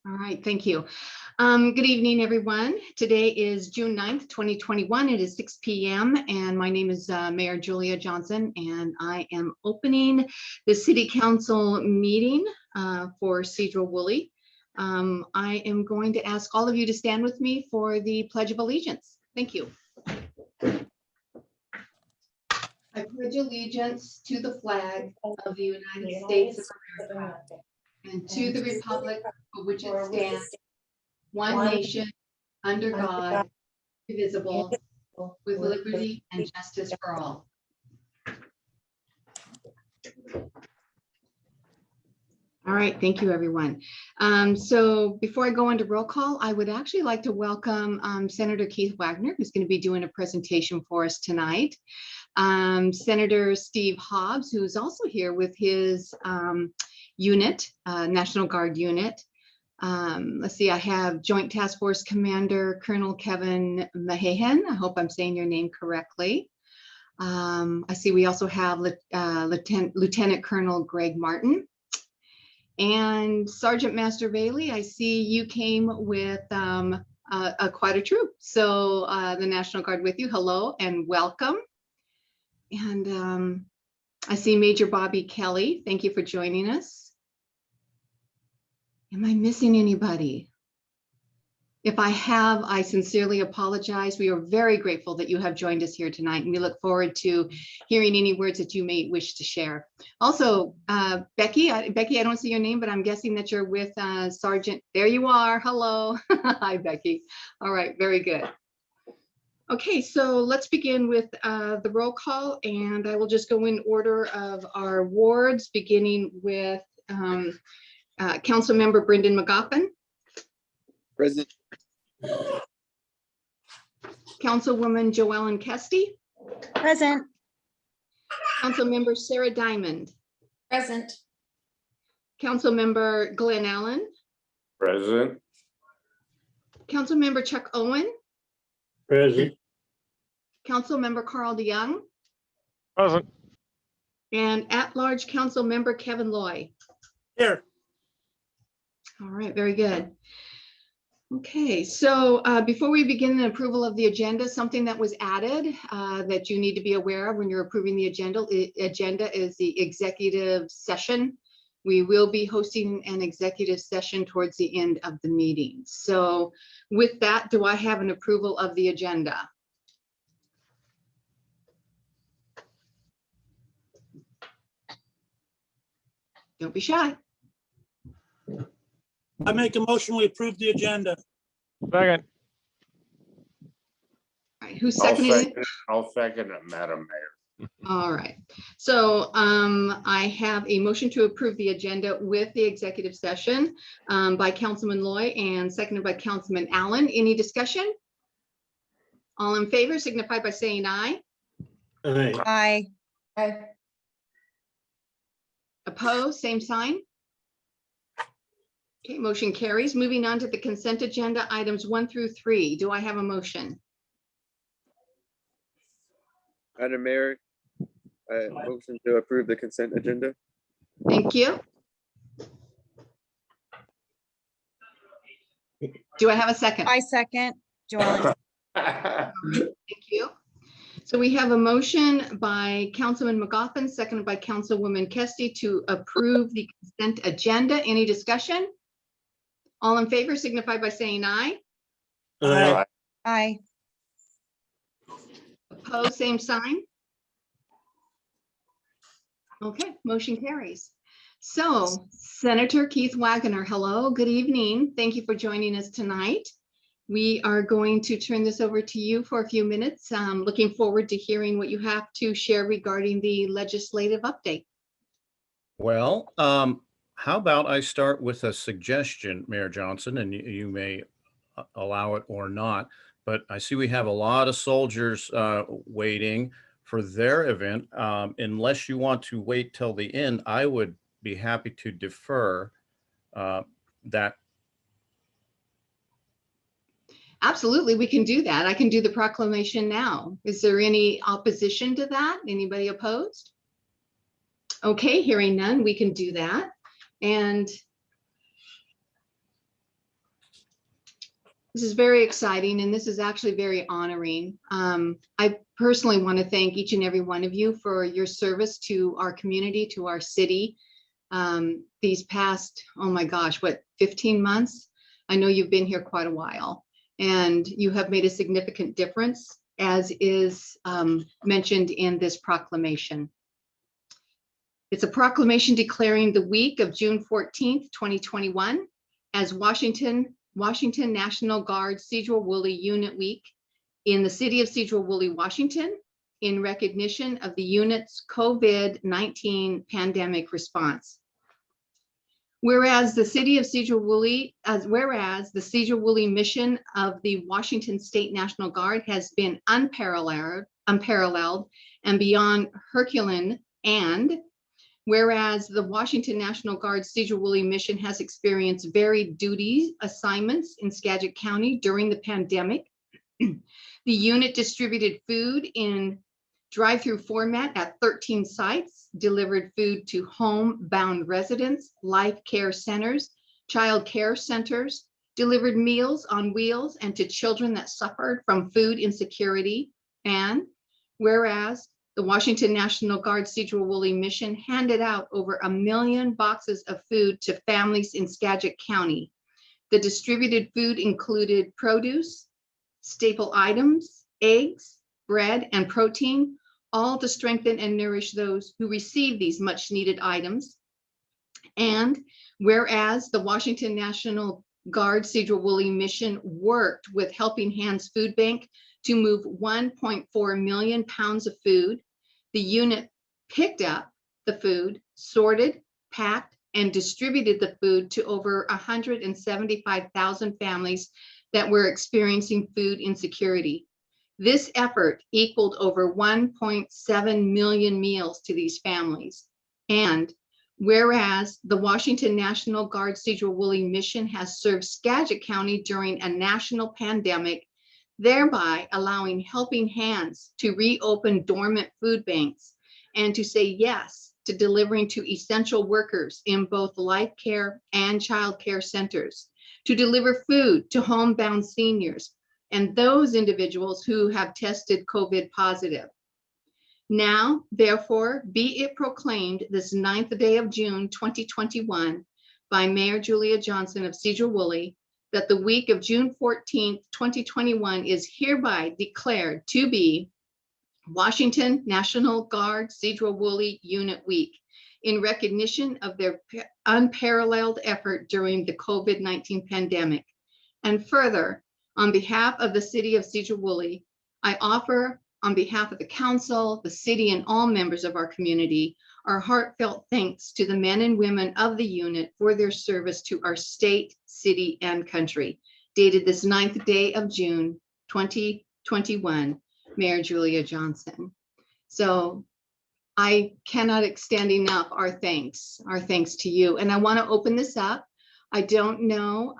All right, thank you. Good evening, everyone. Today is June 9th, 2021. It is 6 p.m. and my name is Mayor Julia Johnson, and I am opening the City Council meeting for Sedro-Woolley. I am going to ask all of you to stand with me for the Pledge of Allegiance. Thank you. I pledge allegiance to the flag of the United States of America and to the republic for which it stands, one nation, under God, indivisible, with liberty and justice for all. All right, thank you, everyone. So before I go into roll call, I would actually like to welcome Senator Keith Wagner, who's going to be doing a presentation for us tonight. Senator Steve Hobbs, who is also here with his unit, National Guard unit. Let's see, I have Joint Task Force Commander Colonel Kevin Mahahan. I hope I'm saying your name correctly. I see we also have Lieutenant Colonel Greg Martin. And Sergeant Master Bailey, I see you came with quite a troop. So the National Guard with you, hello and welcome. And I see Major Bobby Kelly, thank you for joining us. Am I missing anybody? If I have, I sincerely apologize. We are very grateful that you have joined us here tonight, and we look forward to hearing any words that you may wish to share. Also, Becky, I don't see your name, but I'm guessing that you're with Sergeant. There you are. Hello. Hi, Becky. All right, very good. Okay, so let's begin with the roll call, and I will just go in order of our wards, beginning with Councilmember Brendan McGoffin. Present. Councilwoman Joellen Kesty. Present. Councilmember Sarah Diamond. Present. Councilmember Glenn Allen. Present. Councilmember Chuck Owen. Present. Councilmember Carl DeYoung. Present. And at-large Councilmember Kevin Loy. Here. All right, very good. Okay, so before we begin the approval of the agenda, something that was added that you need to be aware of when you're approving the agenda is the executive session. We will be hosting an executive session towards the end of the meeting. So with that, do I have an approval of the agenda? Don't be shy. I make a motion, we approve the agenda. Second. All right, who seconded it? I'll second it, Madam Mayor. All right, so I have a motion to approve the agenda with the executive session by Councilman Loy and seconded by Councilman Allen. Any discussion? All in favor signify by saying aye. Aye. Aye. Opposed, same sign. Okay, motion carries. Moving on to the consent agenda, items 1 through 3. Do I have a motion? Madam Mayor, motion to approve the consent agenda. Thank you. Do I have a second? I second. Joellen. Thank you. So we have a motion by Councilman McGoffin, seconded by Councilwoman Kesty to approve the consent agenda. Any discussion? All in favor signify by saying aye. Aye. Aye. Opposed, same sign. Okay, motion carries. So Senator Keith Wagner, hello, good evening. Thank you for joining us tonight. We are going to turn this over to you for a few minutes. Looking forward to hearing what you have to share regarding the legislative update. Well, how about I start with a suggestion, Mayor Johnson, and you may allow it or not, but I see we have a lot of soldiers waiting for their event. Unless you want to wait till the end, I would be happy to defer that. Absolutely, we can do that. I can do the proclamation now. Is there any opposition to that? Anybody opposed? Okay, hearing none, we can do that. And This is very exciting, and this is actually very honoring. I personally want to thank each and every one of you for your service to our community, to our city. These past, oh my gosh, what, 15 months? I know you've been here quite a while, and you have made a significant difference, as is mentioned in this proclamation. It's a proclamation declaring the week of June 14th, 2021 as Washington National Guard Sedro-Woolley Unit Week in the city of Sedro-Woolley, Washington, in recognition of the unit's COVID-19 pandemic response. Whereas the city of Sedro-Woolley, whereas the Sedro-Woolley mission of the Washington State National Guard has been unparalleled and beyond Herculean, and whereas the Washington National Guard Sedro-Woolley mission has experienced varied duty assignments in Skagit County during the pandemic, the unit distributed food in drive-through format at 13 sites, delivered food to home-bound residents, life care centers, child care centers, delivered meals on wheels and to children that suffered from food insecurity, and whereas the Washington National Guard Sedro-Woolley mission handed out over 1 million boxes of food to families in Skagit County. The distributed food included produce, staple items, eggs, bread, and protein, all to strengthen and nourish those who receive these much needed items. And whereas the Washington National Guard Sedro-Woolley mission worked with Helping Hands Food Bank to move 1.4 million pounds of food, the unit picked up the food, sorted, packed, and distributed the food to over 175,000 families that were experiencing food insecurity. This effort equaled over 1.7 million meals to these families. And whereas the Washington National Guard Sedro-Woolley mission has served Skagit County during a national pandemic, thereby allowing Helping Hands to reopen dormant food banks and to say yes to delivering to essential workers in both life care and child care centers, to deliver food to homebound seniors and those individuals who have tested COVID positive. Now, therefore, be it proclaimed this 9th day of June, 2021, by Mayor Julia Johnson of Sedro-Woolley, that the week of June 14th, 2021 is hereby declared to be Washington National Guard Sedro-Woolley Unit Week in recognition of their unparalleled effort during the COVID-19 pandemic. And further, on behalf of the city of Sedro-Woolley, I offer, on behalf of the council, the city, and all members of our community, our heartfelt thanks to the men and women of the unit for their service to our state, city, and country. Dated this 9th day of June, 2021, Mayor Julia Johnson. So I cannot extend enough our thanks to you. And I want to open this up. I don't know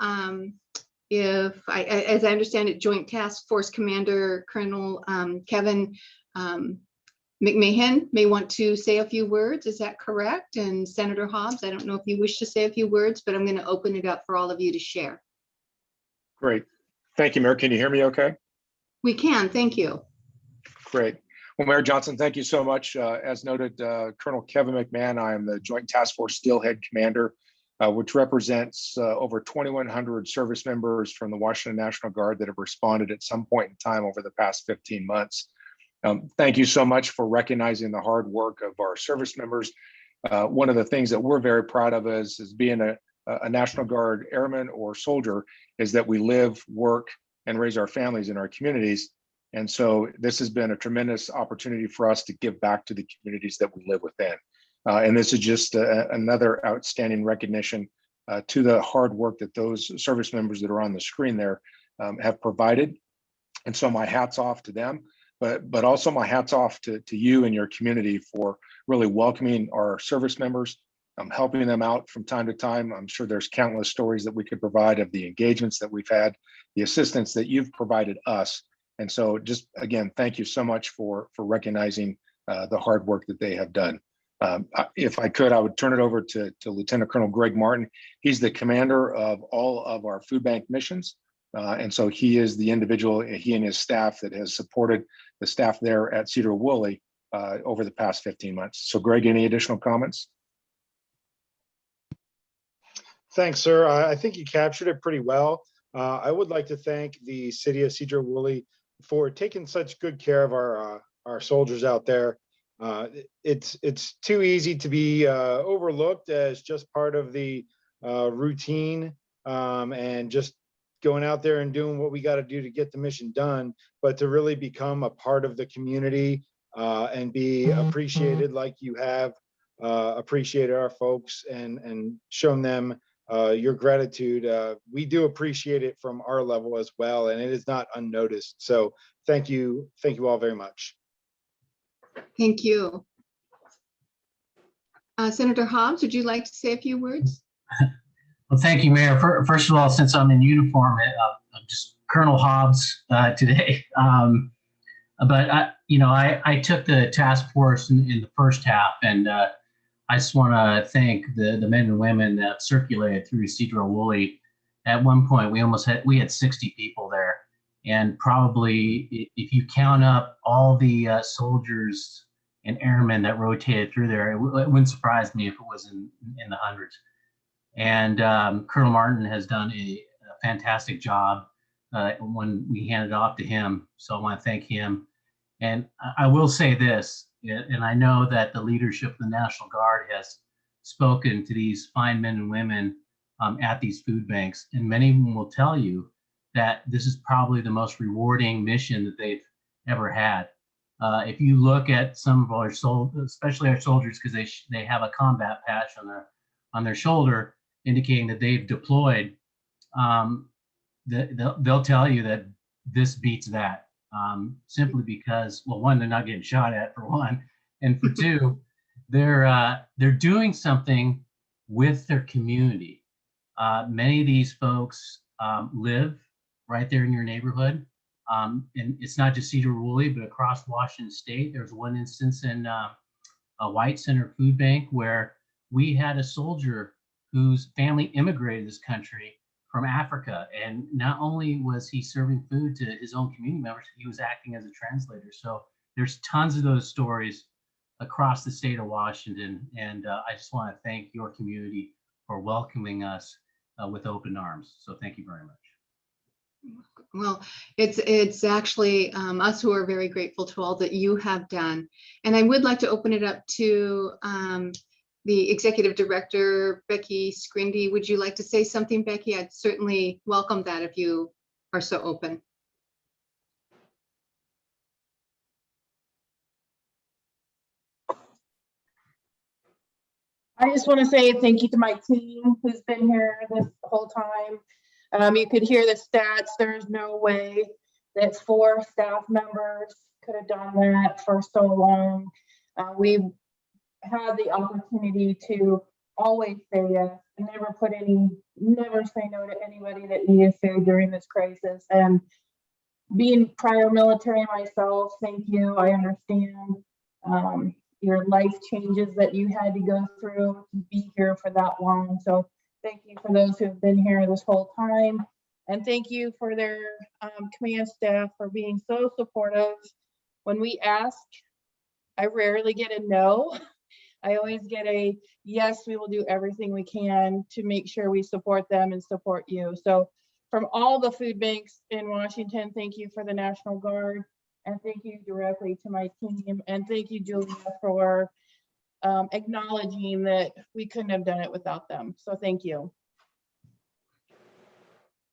if as I understand it, Joint Task Force Commander Colonel Kevin McMahon may want to say a few words. Is that correct? And Senator Hobbs, I don't know if you wish to say a few words, but I'm going to open it up for all of you to share. Great. Thank you, Mayor. Can you hear me okay? We can. Thank you. Great. Well, Mayor Johnson, thank you so much. As noted, Colonel Kevin McMahon, I am the Joint Task Force Steelhead Commander, which represents over 2,100 service members from the Washington National Guard that have responded at some point in time over the past 15 months. Thank you so much for recognizing the hard work of our service members. One of the things that we're very proud of as being a National Guard airman or soldier is that we live, work, and raise our families in our communities. And so this has been a tremendous opportunity for us to give back to the communities that we live within. And this is just another outstanding recognition to the hard work that those service members that are on the screen there have provided. And so my hat's off to them, but also my hat's off to you and your community for really welcoming our service members, helping them out from time to time. I'm sure there's countless stories that we could provide of the engagements that we've had, the assistance that you've provided us. And so just, again, thank you so much for recognizing the hard work that they have done. If I could, I would turn it over to Lieutenant Colonel Greg Martin. He's the commander of all of our food bank missions. And so he is the individual, he and his staff that has supported the staff there at Sedro-Woolley over the past 15 months. So Greg, any additional comments? Thanks, sir. I think you captured it pretty well. I would like to thank the city of Sedro-Woolley for taking such good care of our soldiers out there. It's too easy to be overlooked as just part of the routine and just going out there and doing what we got to do to get the mission done, but to really become a part of the community and be appreciated like you have appreciated our folks and shown them your gratitude. We do appreciate it from our level as well, and it is not unnoticed. So thank you all very much. Thank you. Senator Hobbs, would you like to say a few words? Well, thank you, Mayor. First of all, since I'm in uniform, I'm just Colonel Hobbs today. But I took the task force in the first half, and I just want to thank the men and women that circulated through Sedro-Woolley. At one point, we had 60 people there, and probably if you count up all the soldiers and airmen that rotated through there, it wouldn't surprise me if it was in the hundreds. And Colonel Martin has done a fantastic job when we handed it off to him. So I want to thank him. And I will say this, and I know that the leadership of the National Guard has spoken to these fine men and women at these food banks, and many of them will tell you that this is probably the most rewarding mission that they've ever had. If you look at some of our soldiers, especially our soldiers, because they have a combat patch on their shoulder indicating that they've deployed, they'll tell you that this beats that, simply because, well, one, they're not getting shot at, for one, and for two, they're doing something with their community. Many of these folks live right there in your neighborhood, and it's not just Sedro-Woolley, but across Washington State. There's one instance in a White Center food bank where we had a soldier whose family immigrated this country from Africa. And not only was he serving food to his own community members, he was acting as a translator. So there's tons of those stories across the state of Washington. And I just want to thank your community for welcoming us with open arms. So thank you very much. Well, it's actually us who are very grateful to all that you have done. And I would like to open it up to the Executive Director, Becky Scrindy. Would you like to say something, Becky? I'd certainly welcome that if you are so open. I just want to say thank you to my team who's been here this whole time. You could hear the stats. There's no way that 4 staff members could have done that for so long. We've had the opportunity to always say yes and never say no to anybody that needed food during this crisis. And being prior military myself, thank you. I understand your life changes that you had to go through to be here for that long. So thank you for those who have been here this whole time. And thank you for their command staff for being so supportive. When we ask, I rarely get a no. I always get a yes, we will do everything we can to make sure we support them and support you. So from all the food banks in Washington, thank you for the National Guard, and thank you directly to my team. And thank you, Julia, for acknowledging that we couldn't have done it without them. So thank you.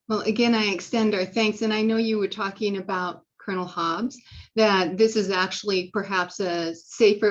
Well, again, I extend our thanks. And I know you were talking about Colonel Hobbs, that this is actually perhaps it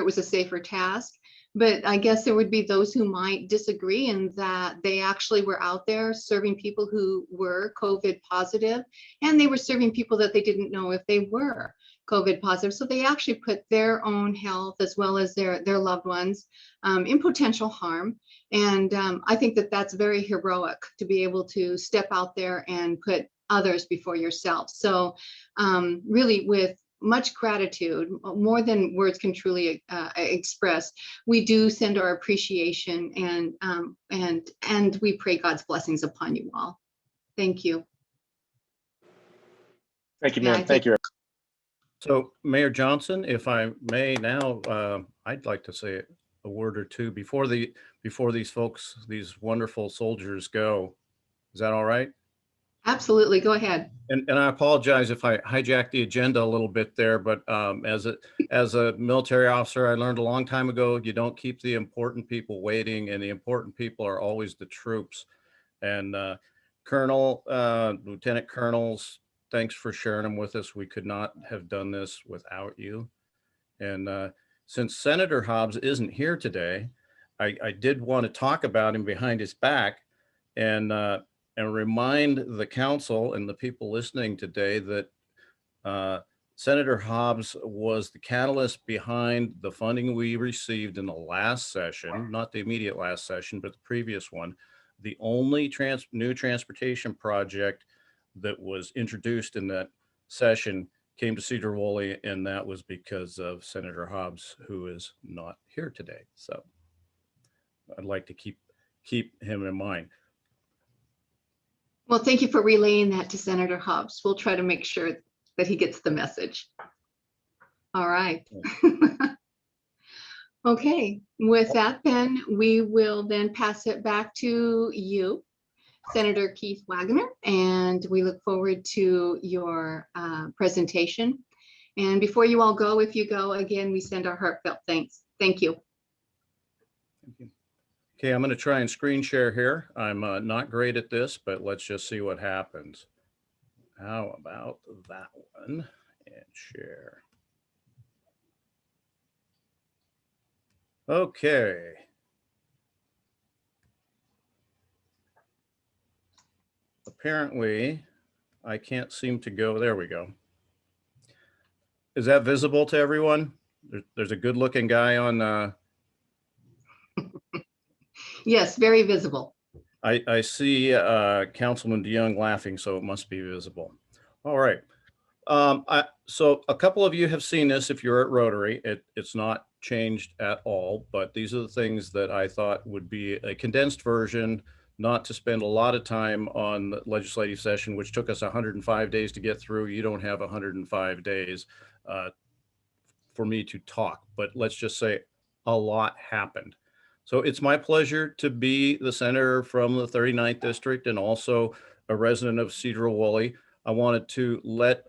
was a safer task. But I guess there would be those who might disagree in that they actually were out there serving people who were COVID positive, and they were serving people that they didn't know if they were COVID positive. So they actually put their own health as well as their loved ones in potential harm. And I think that that's very heroic to be able to step out there and put others before yourself. So really, with much gratitude, more than words can truly express, we do send our appreciation and we pray God's blessings upon you all. Thank you. Thank you, Yeah, I ma'am. Thank think- you. So Mayor Johnson, if I may now, I'd like to say a word or two before these folks, these wonderful soldiers go. Is that all right? Absolutely. Go ahead. And I apologize if I hijacked the agenda a little bit there, but as a military officer, I learned a long time ago, you don't keep the important people waiting, and the important people are always the troops. And Colonel, Lieutenant Colonels, thanks for sharing them with us. We could not have done this without you. And since Senator Hobbs isn't here today, I did want to talk about him behind his back and remind the council and the people listening today that Senator Hobbs was the catalyst behind the funding we received in the last session, not the immediate last session, but the previous one. The only new transportation project that was introduced in that session came to Sedro-Woolley, and that was because of Senator Hobbs, who is not here today. So I'd like to keep him in mind. Well, thank you for relaying that to Senator Hobbs. We'll try to make sure that he gets the message. All right. Okay, with that then, we will then pass it back to you, Senator Keith Wagner, and we look forward to your presentation. And before you all go, if you go, again, we send our heartfelt thanks. Thank you. Thank you. Okay, I'm going to try and screen share here. I'm not great at this, but let's just see what happens. How about that one? And share. Okay. Apparently, I can't seem to go. There we go. Is that visible to everyone? There's a good-looking guy on. Yes, very visible. I see Councilman DeYoung laughing, so it must be visible. All right. So a couple of you have seen this if you're at Rotary. It's not changed at all, but these are the things that I thought would be a condensed version, not to spend a lot of time on the legislative session, which took us 105 days to get through. You don't have 105 days for me to talk, but let's just say a lot happened. So it's my pleasure to be the senator from the 39th district and also a resident of Sedro-Woolley. I wanted to let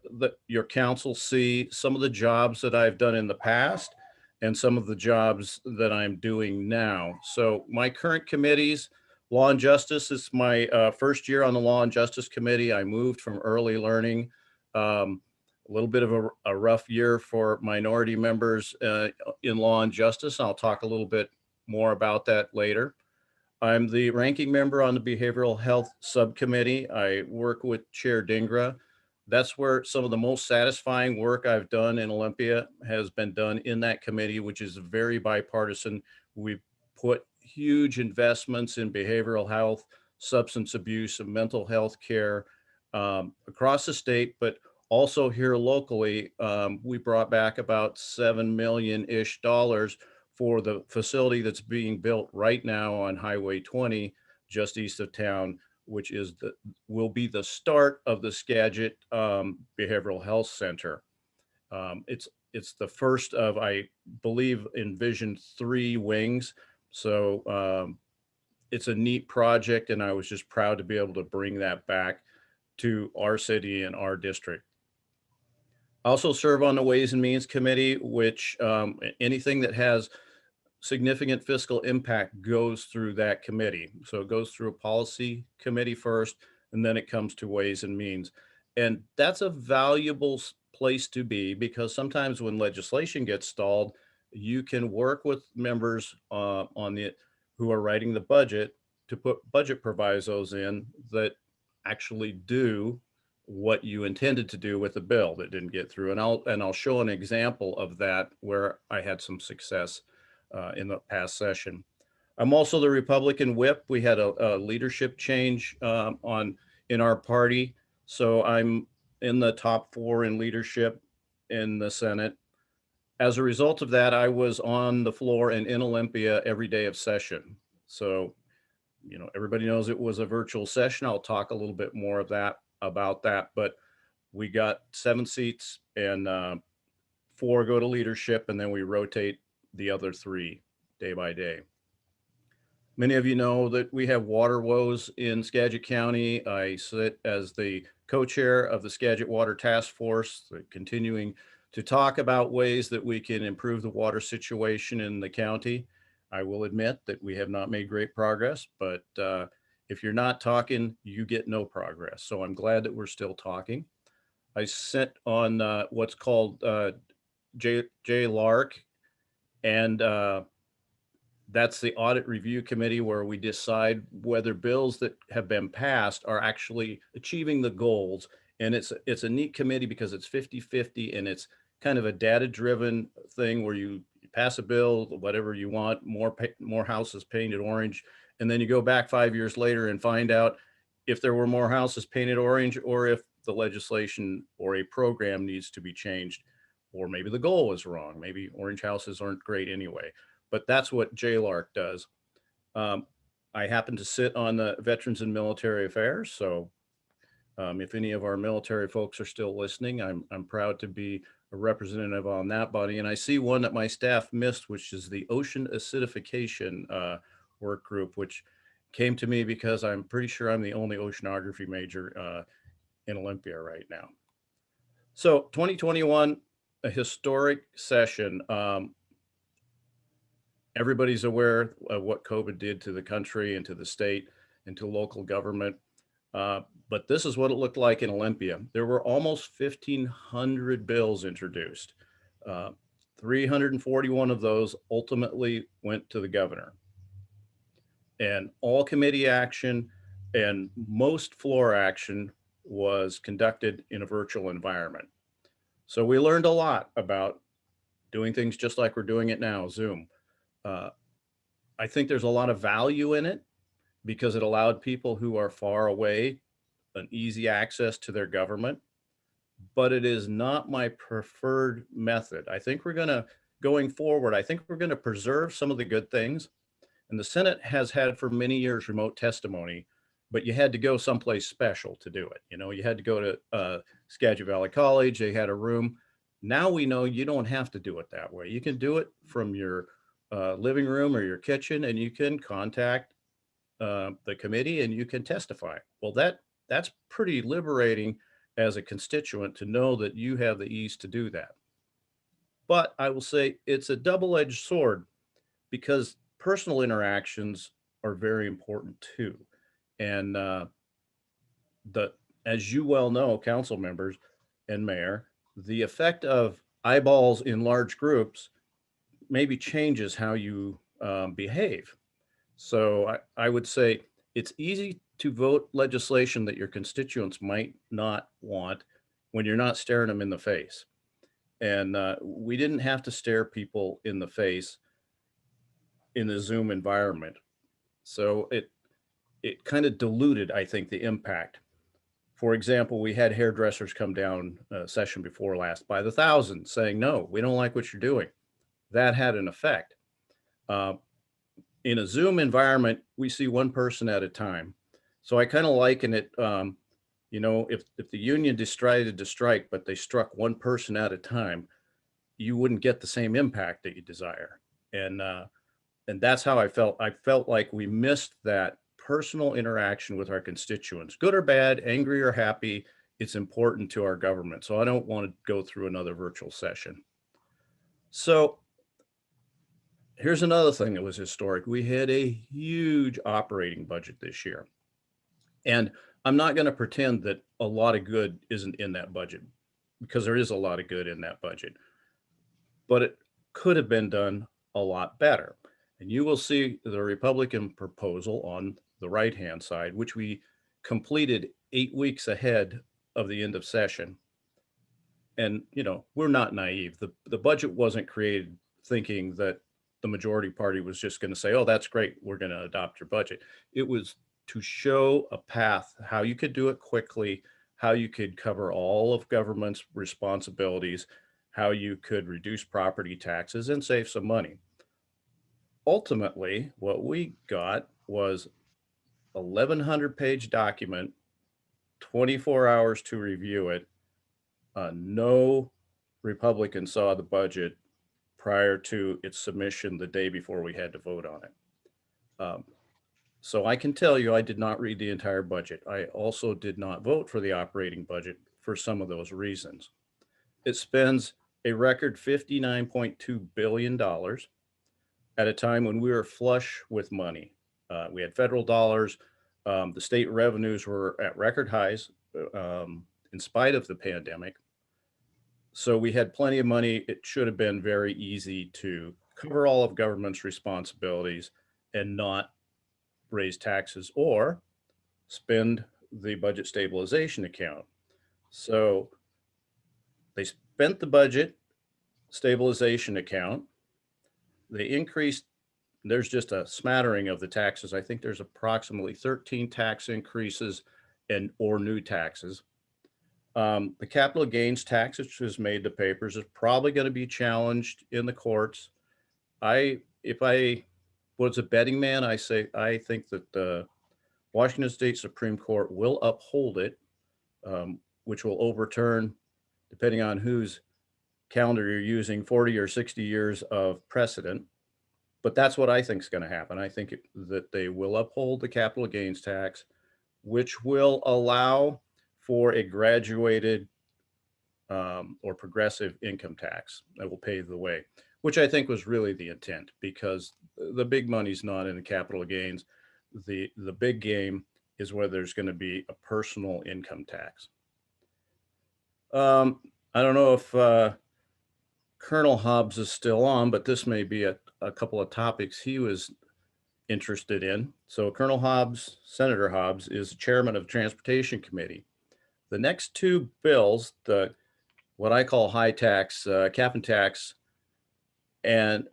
your council see some of the jobs that I've done in the past and some of the jobs that I'm doing now. So my current committees, Law and Justice is my first year on the Law and Justice Committee. I moved from early learning. A little bit of a rough year for minority members in Law and Justice. I'll talk a little bit more about that later. I'm the ranking member on the Behavioral Health Subcommittee. I work with Chair Dingra. That's where some of the most satisfying work I've done in Olympia has been done in that committee, which is very bipartisan. We've put huge investments in behavioral health, substance abuse, and mental health care across the state, but also here locally. We brought back about $7 million-ish for the facility that's being built right now on Highway 20, just east of town, which is will be the start of the Skagit Behavioral Health Center. It's the first of, I believe, envisioned 3 wings. So it's a neat project, and I was just proud to be able to bring that back to our city and our district. I also serve on the Ways and Means Committee, which anything that has significant fiscal impact goes through that committee. So it goes through a policy committee first, and then it comes to Ways and Means. And that's a valuable place to be, because sometimes when legislation gets stalled, you can work with members who are writing the budget to put budget provisos in that actually do what you intended to do with the bill that didn't get through. And I'll show an example of that where I had some success in the past session. I'm also the Republican whip. We had a leadership change in our party. So I'm in the top 4 in leadership in the Senate. As a result of that, I was on the floor and in Olympia every day of session. So, everybody knows it was a virtual session. I'll talk a little bit more about that, but we got 7 seats and 4 go to leadership, and then we rotate the other 3 day by day. Many of you know that we have water woes in Skagit County. I sit as the co-chair of the Skagit Water Task Force, continuing to talk about ways that we can improve the water situation in the county. I will admit that we have not made great progress, but if you're not talking, you get no progress. So I'm glad that we're still talking. I sit on what's called J. Lark, and that's the Audit Review Committee, where we decide whether bills that have been passed are actually achieving the goals. And it's a neat committee because it's 50-50, and it's kind of a data-driven thing where you pass a bill, whatever you want, more houses painted orange, and then you go back 5 years later and find out if there were more houses painted orange, or if the legislation or a program needs to be changed, or maybe the goal was wrong. Maybe orange houses aren't great anyway. But that's what JLARC does. I happen to sit on the Veterans and Military Affairs. So if any of our military folks are still listening, I'm proud to be a representative on that body. And I see one that my staff missed, which is the Ocean Acidification Work Group, which came to me because I'm pretty sure I'm the only oceanography major in Olympia right now. So 2021, a historic session. Everybody's aware of what COVID did to the country and to the state and to local government. But this is what it looked like in Olympia. There were almost 1,500 bills introduced. 341 of those ultimately went to the governor. And all committee action and most floor action was conducted in a virtual environment. So we learned a lot about doing things just like we're doing it now, Zoom. I think there's a lot of value in it because it allowed people who are far away an easy access to their government, but it is not my preferred method. I think going forward, I think we're going to preserve some of the good things. And the Senate has had for many years remote testimony, but you had to go someplace special to do it. You know, you had to go to Skagit Valley College, they had a room. Now we know you don't have to do it that way. You can do it from your living room or your kitchen, and you can contact the committee and you can testify. Well, that's pretty liberating as a constituent to know that you have the ease to do that. But I will say it's a double-edged sword because personal interactions are very important too. And as you well know, council members and mayor, the effect of eyeballs in large groups maybe changes how you behave. So I would say it's easy to vote legislation that your constituents might not want when you're not staring them in the face. And we didn't have to stare people in the face in the Zoom environment. So it kind of diluted, I think, the impact. For example, we had hairdressers come down a session before last by the thousands saying, no, we don't like what you're doing. That had an effect. In a Zoom environment, we see one person at a time. So I kind of liken it, you know, if the union decided to strike, but they struck one person at a time, you wouldn't get the same impact that you desire. And that's how I felt. I felt like we missed that personal interaction with our constituents, good or bad, angry or happy. It's important to our government. So I don't want to go through another virtual session. So here's another thing that was historic. We had a huge operating budget this year. And I'm not going to pretend that a lot of good isn't in that budget, because there is a lot of good in that budget. But it could have been done a lot better. And you will see the Republican proposal on the right-hand side, which we completed 8 weeks ahead of the end of session. And, you know, we're not naive. The budget wasn't created thinking that the majority party was just going to say, oh, that's great, we're going to adopt your budget. It was to show a path, how you could do it quickly, how you could cover all of government's responsibilities, how you could reduce property taxes and save some money. Ultimately, what we got was 1,100-page document, 24 hours to review it, No Republican saw the budget prior to its submission the day before we had to vote on it. So I can tell you, I did not read the entire budget. I also did not vote for the operating budget for some of those reasons. It spends a record $59.2 billion at a time when we were flush with money. We had federal dollars. The state revenues were at record highs in spite of the pandemic. So we had plenty of money. It should have been very easy to cover all of government's responsibilities and not raise taxes or spend the budget stabilization account. So they spent the budget stabilization account. They increased, there's just a smattering of the taxes. I think there's approximately 13 tax increases and or new taxes. The capital gains tax, which has made the papers, is probably going to be challenged in the courts. If I was a betting man, I think that the Washington State Supreme Court will uphold it, which will overturn, depending on whose calendar you're using, 40 or 60 years of precedent. But that's what I think is going to happen. I think that they will uphold the capital gains tax, which will allow for a graduated or progressive income tax that will pave the way, which I think was really the intent, because the big money's not in the capital gains. The big game is whether there's going to be a personal income tax. I don't know if Colonel Hobbs is still on, but this may be a couple of topics he was interested in. So Colonel Hobbs, Senator Hobbs, is chairman of the Transportation Committee. The next two bills, what I call high tax, cap and tax, and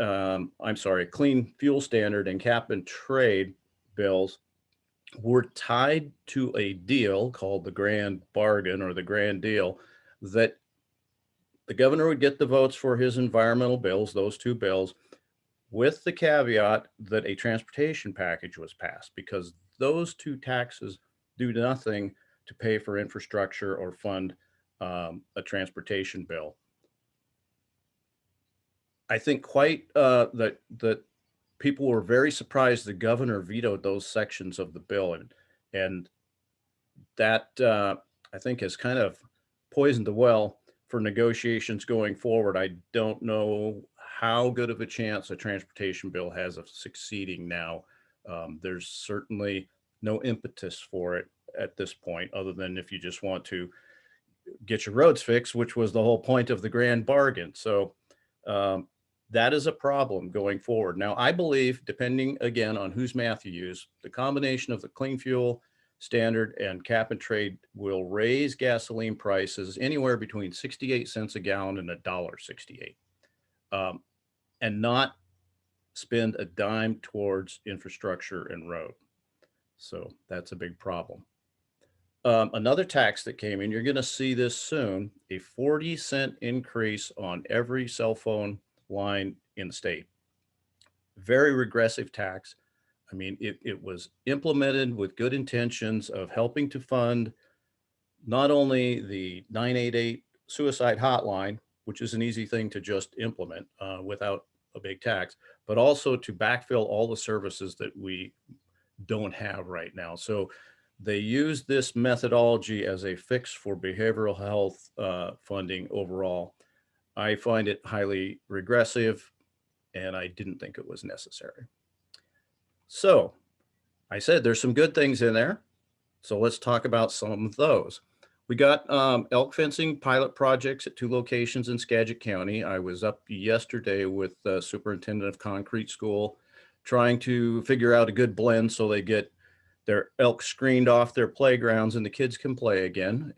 clean fuel standard and cap and trade bills, were tied to a deal called the Grand Bargain or the Grand Deal, that the governor would get the votes for his environmental bills, those two bills, with the caveat that a transportation package was passed, because those two taxes do nothing to pay for infrastructure or fund a transportation bill. I think that people were very surprised the governor vetoed those sections of the bill, and that I think has kind of poisoned the well for negotiations going forward. I don't know how good of a chance a transportation bill has of succeeding now. There's certainly no impetus for it at this point, other than if you just want to get your roads fixed, which was the whole point of the Grand Bargain. So that is a problem going forward. Now, I believe, depending again on whose math you use, the combination of the clean fuel standard and cap and trade will raise gasoline prices anywhere between 68 cents a gallon and $1.68, and not spend a dime towards infrastructure and road. So that's a big problem. Another tax that came in, you're going to see this soon, a 40-cent increase on every cell phone line in the state. Very regressive tax. I mean, it was implemented with good intentions of helping to fund not only the 988 suicide hotline, which is an easy thing to just implement without a big tax, but also to backfill all the services that we don't have right now. So they use this methodology as a fix for behavioral health funding overall. I find it highly regressive, and I didn't think it was necessary. So I said there's some good things in there. So let's talk about some of those. We got elk fencing pilot projects at 2 locations in Skagit County. I was up yesterday with the superintendent of Concrete School, trying to figure out a good blend so they get their elk screened off their playgrounds and the kids can play again,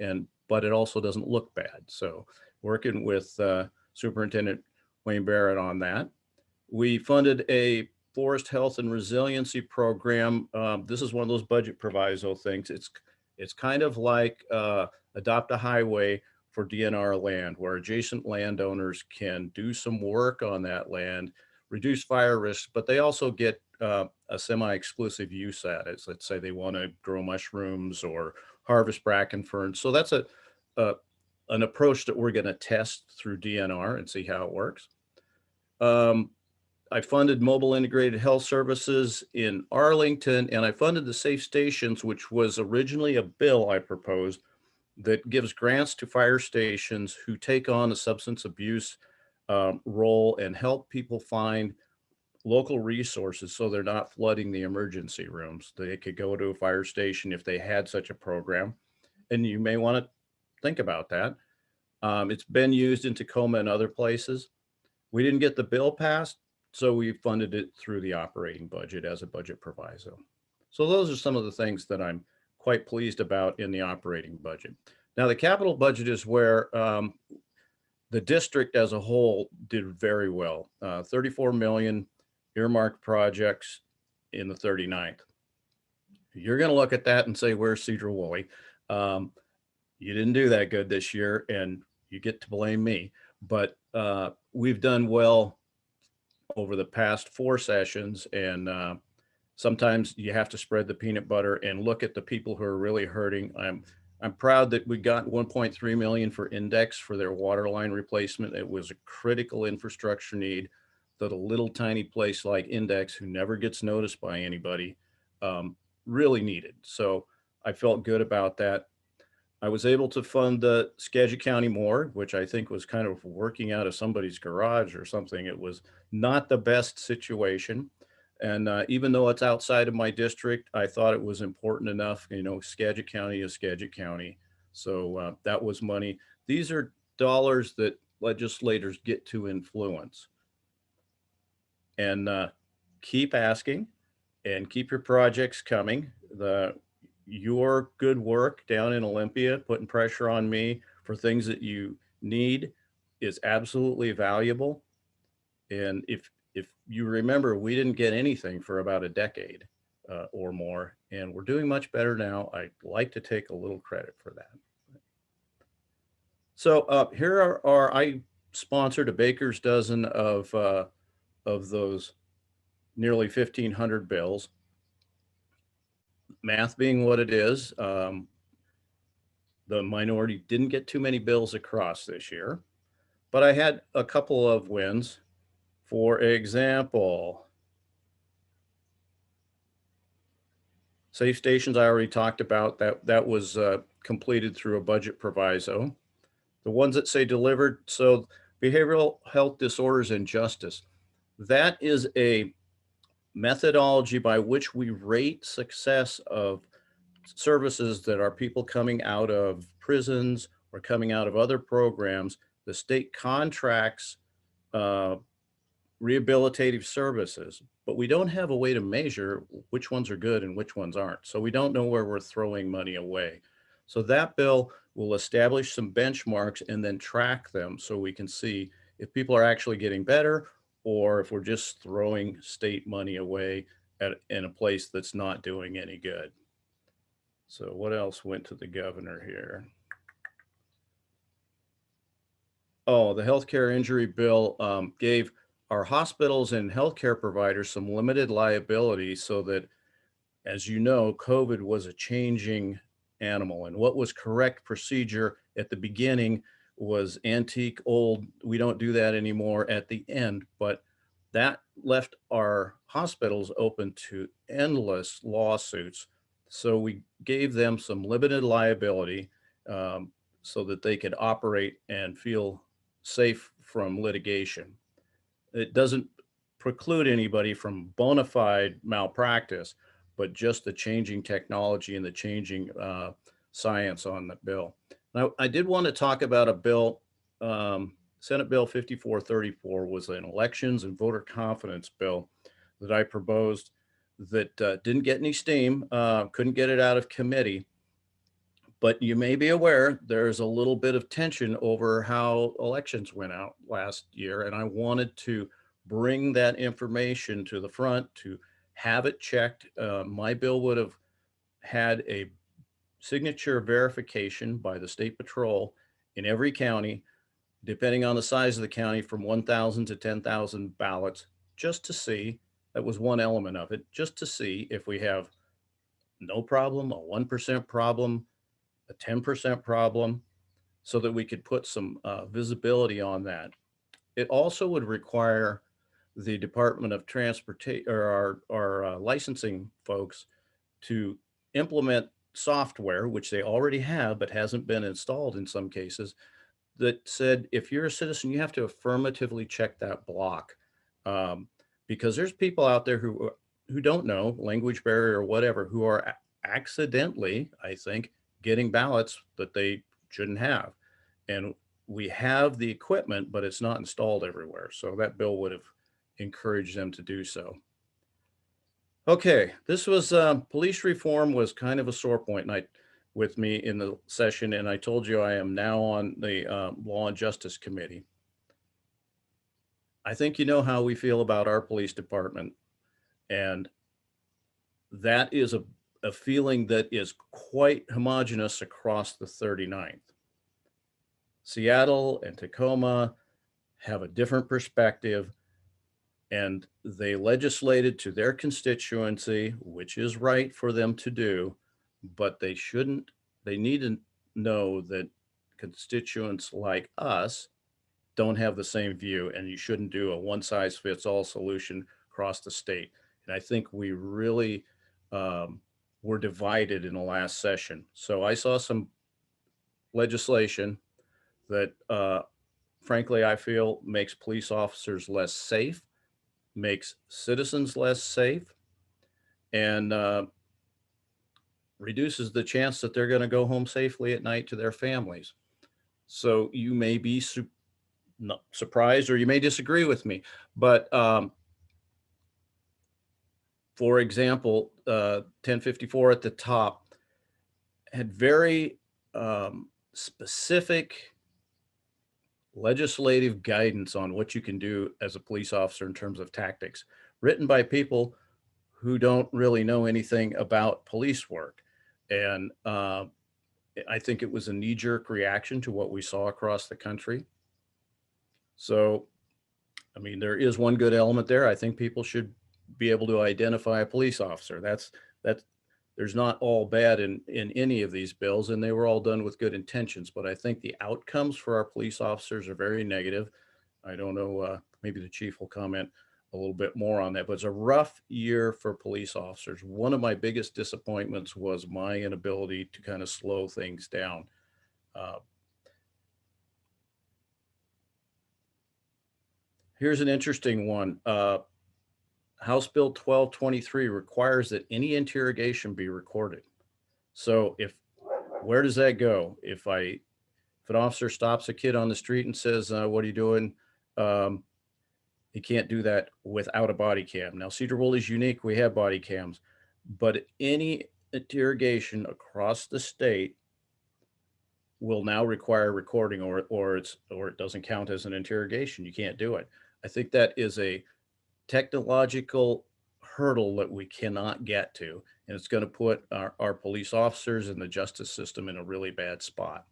but it also doesn't look bad. So working with Superintendent Wayne Barrett on that. We funded a forest health and resiliency program. This is one of those budget proviso things. It's kind of like adopt a highway for DNR land, where adjacent landowners can do some work on that land, reduce fire risks, but they also get a semi-exclusive use at it. So let's say they want to grow mushrooms or harvest bracken ferns. So that's a an approach that we're going to test through DNR and see how it works. I funded mobile integrated health services in Arlington, and I funded the safe stations, which was originally a bill I proposed that gives grants to fire stations who take on a substance abuse role and help people find local resources so they're not flooding the emergency rooms. They could go to a fire station if they had such a program. And you may want to think about that. It's been used in Tacoma and other places. We didn't get the bill passed, so we funded it through the operating budget as a budget proviso. So those are some of the things that I'm quite pleased about in the operating budget. Now, the capital budget is where the district as a whole did very well. 34 million earmarked projects in the 39th. You're going to look at that and say, where's Sedro-Woolley? You didn't do that good this year, and you get to blame me. But we've done well over the past 4 sessions, and sometimes you have to spread the peanut butter and look at the people who are really hurting. I'm proud that we got 1.3 million for Index for their water line replacement. It was a critical infrastructure need that a little tiny place like Index, who never gets noticed by anybody, really needed. So I felt good about that. I was able to fund the Skagit County more, which I think was kind of working out of somebody's garage or something. It was not the best situation. And even though it's outside of my district, I thought it was important enough. You know, Skagit County is Skagit County. So that was money. These are dollars that legislators get to influence. And keep asking and keep your projects coming. Your good work down in Olympia, putting pressure on me for things that you need, is absolutely valuable. And if you remember, we didn't get anything for about a decade or more, and we're doing much better now. I'd like to take a little credit for that. So here I sponsored a baker's dozen of those nearly 1,500 bills. Math being what it is, the minority didn't get too many bills across this year, but I had a couple of wins. For example, safe stations I already talked about. That was completed through a budget proviso. The ones that say delivered, so behavioral health disorders and justice, that is a methodology by which we rate success of services that are people coming out of prisons or coming out of other programs. The state contracts rehabilitative services, but we don't have a way to measure which ones are good and which ones aren't. So we don't know where we're throwing money away. So that bill will establish some benchmarks and then track them so we can see if people are actually getting better or if we're just throwing state money away in a place that's not doing any good. So what else went to the governor here? Oh, the healthcare injury bill gave our hospitals and healthcare providers some limited liability so that, as you know, COVID was a changing animal, and what was correct procedure at the beginning was antique, old, we don't do that anymore at the end, but that left our hospitals open to endless lawsuits. So we gave them some limited liability so that they could operate and feel safe from litigation. It doesn't preclude anybody from bona fide malpractice, but just the changing technology and the changing science on the bill. Now, I did want to talk about a bill, Senate Bill 5434 was an elections and voter confidence bill that I proposed that didn't get any steam, couldn't get it out of committee. But you may be aware there's a little bit of tension over how elections went out last year. And I wanted to bring that information to the front to have it checked. My bill would have had a signature verification by the state patrol in every county, depending on the size of the county, from 1,000 to 10,000 ballots, just to see, that was one element of it, just to see if we have no problem, a 1% problem, a 10% problem, so that we could put some visibility on that. It also would require the Department of Transportation or our licensing folks to implement software, which they already have, but hasn't been installed in some cases, that said, if you're a citizen, you have to affirmatively check that block. Because there's people out there who don't know, language barrier or whatever, who are accidentally, I think, getting ballots that they shouldn't have. And we have the equipment, but it's not installed everywhere. So that bill would have encouraged them to do so. Okay, this was police reform was kind of a sore point night with me in the session, and I told you I am now on the Law and Justice Committee. I think you know how we feel about our police department, and that is a feeling that is quite homogenous across the 39th. Seattle and Tacoma have a different perspective, and they legislated to their constituency, which is right for them to do, but they need to know that constituents like us don't have the same view, and you shouldn't do a one-size-fits-all solution across the state. And I think we really were divided in the last session. So I saw some legislation that frankly, I feel makes police officers less safe, makes citizens less safe, and reduces the chance that they're going to go home safely at night to their families. So you may be not surprised, or you may disagree with me, but for example, 1054 at the top had very specific legislative guidance on what you can do as a police officer in terms of tactics, written by people who don't really know anything about police work. And I think it was a knee-jerk reaction to what we saw across the country. So, I mean, there is one good element there. I think people should be able to identify a police officer. That's there's not all bad in any of these bills, and they were all done with good intentions. But I think the outcomes for our police officers are very negative. I don't know, maybe the chief will comment a little bit more on that, but it's a rough year for police officers. One of my biggest disappointments was my inability to kind of slow things down. Here's an interesting one. House Bill 1223 requires that any interrogation be recorded. So where does that go? If an officer stops a kid on the street and says, what are you doing? He can't do that without a body cam. Now, Sedro-Woolley is unique. We have body cams, but any interrogation across the state will now require recording, or it doesn't count as an interrogation. You can't do it. I think that is a technological hurdle that we cannot get to, and it's going to put our police officers and the justice system in a really bad spot.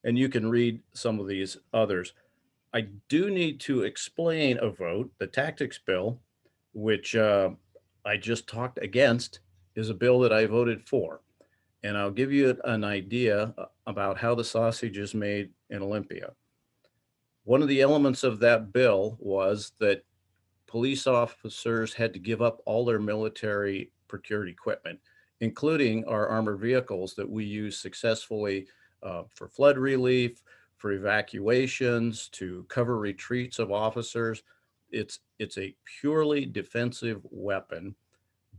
And you can read some of these others. I do need to explain a vote. The tactics bill, which I just talked against, is a bill that I voted for. And I'll give you an idea about how the sausage is made in Olympia. One of the elements of that bill was that police officers had to give up all their military procured equipment, including our armored vehicles that we use successfully for flood relief, for evacuations, to cover retreats of officers. It's a purely defensive weapon,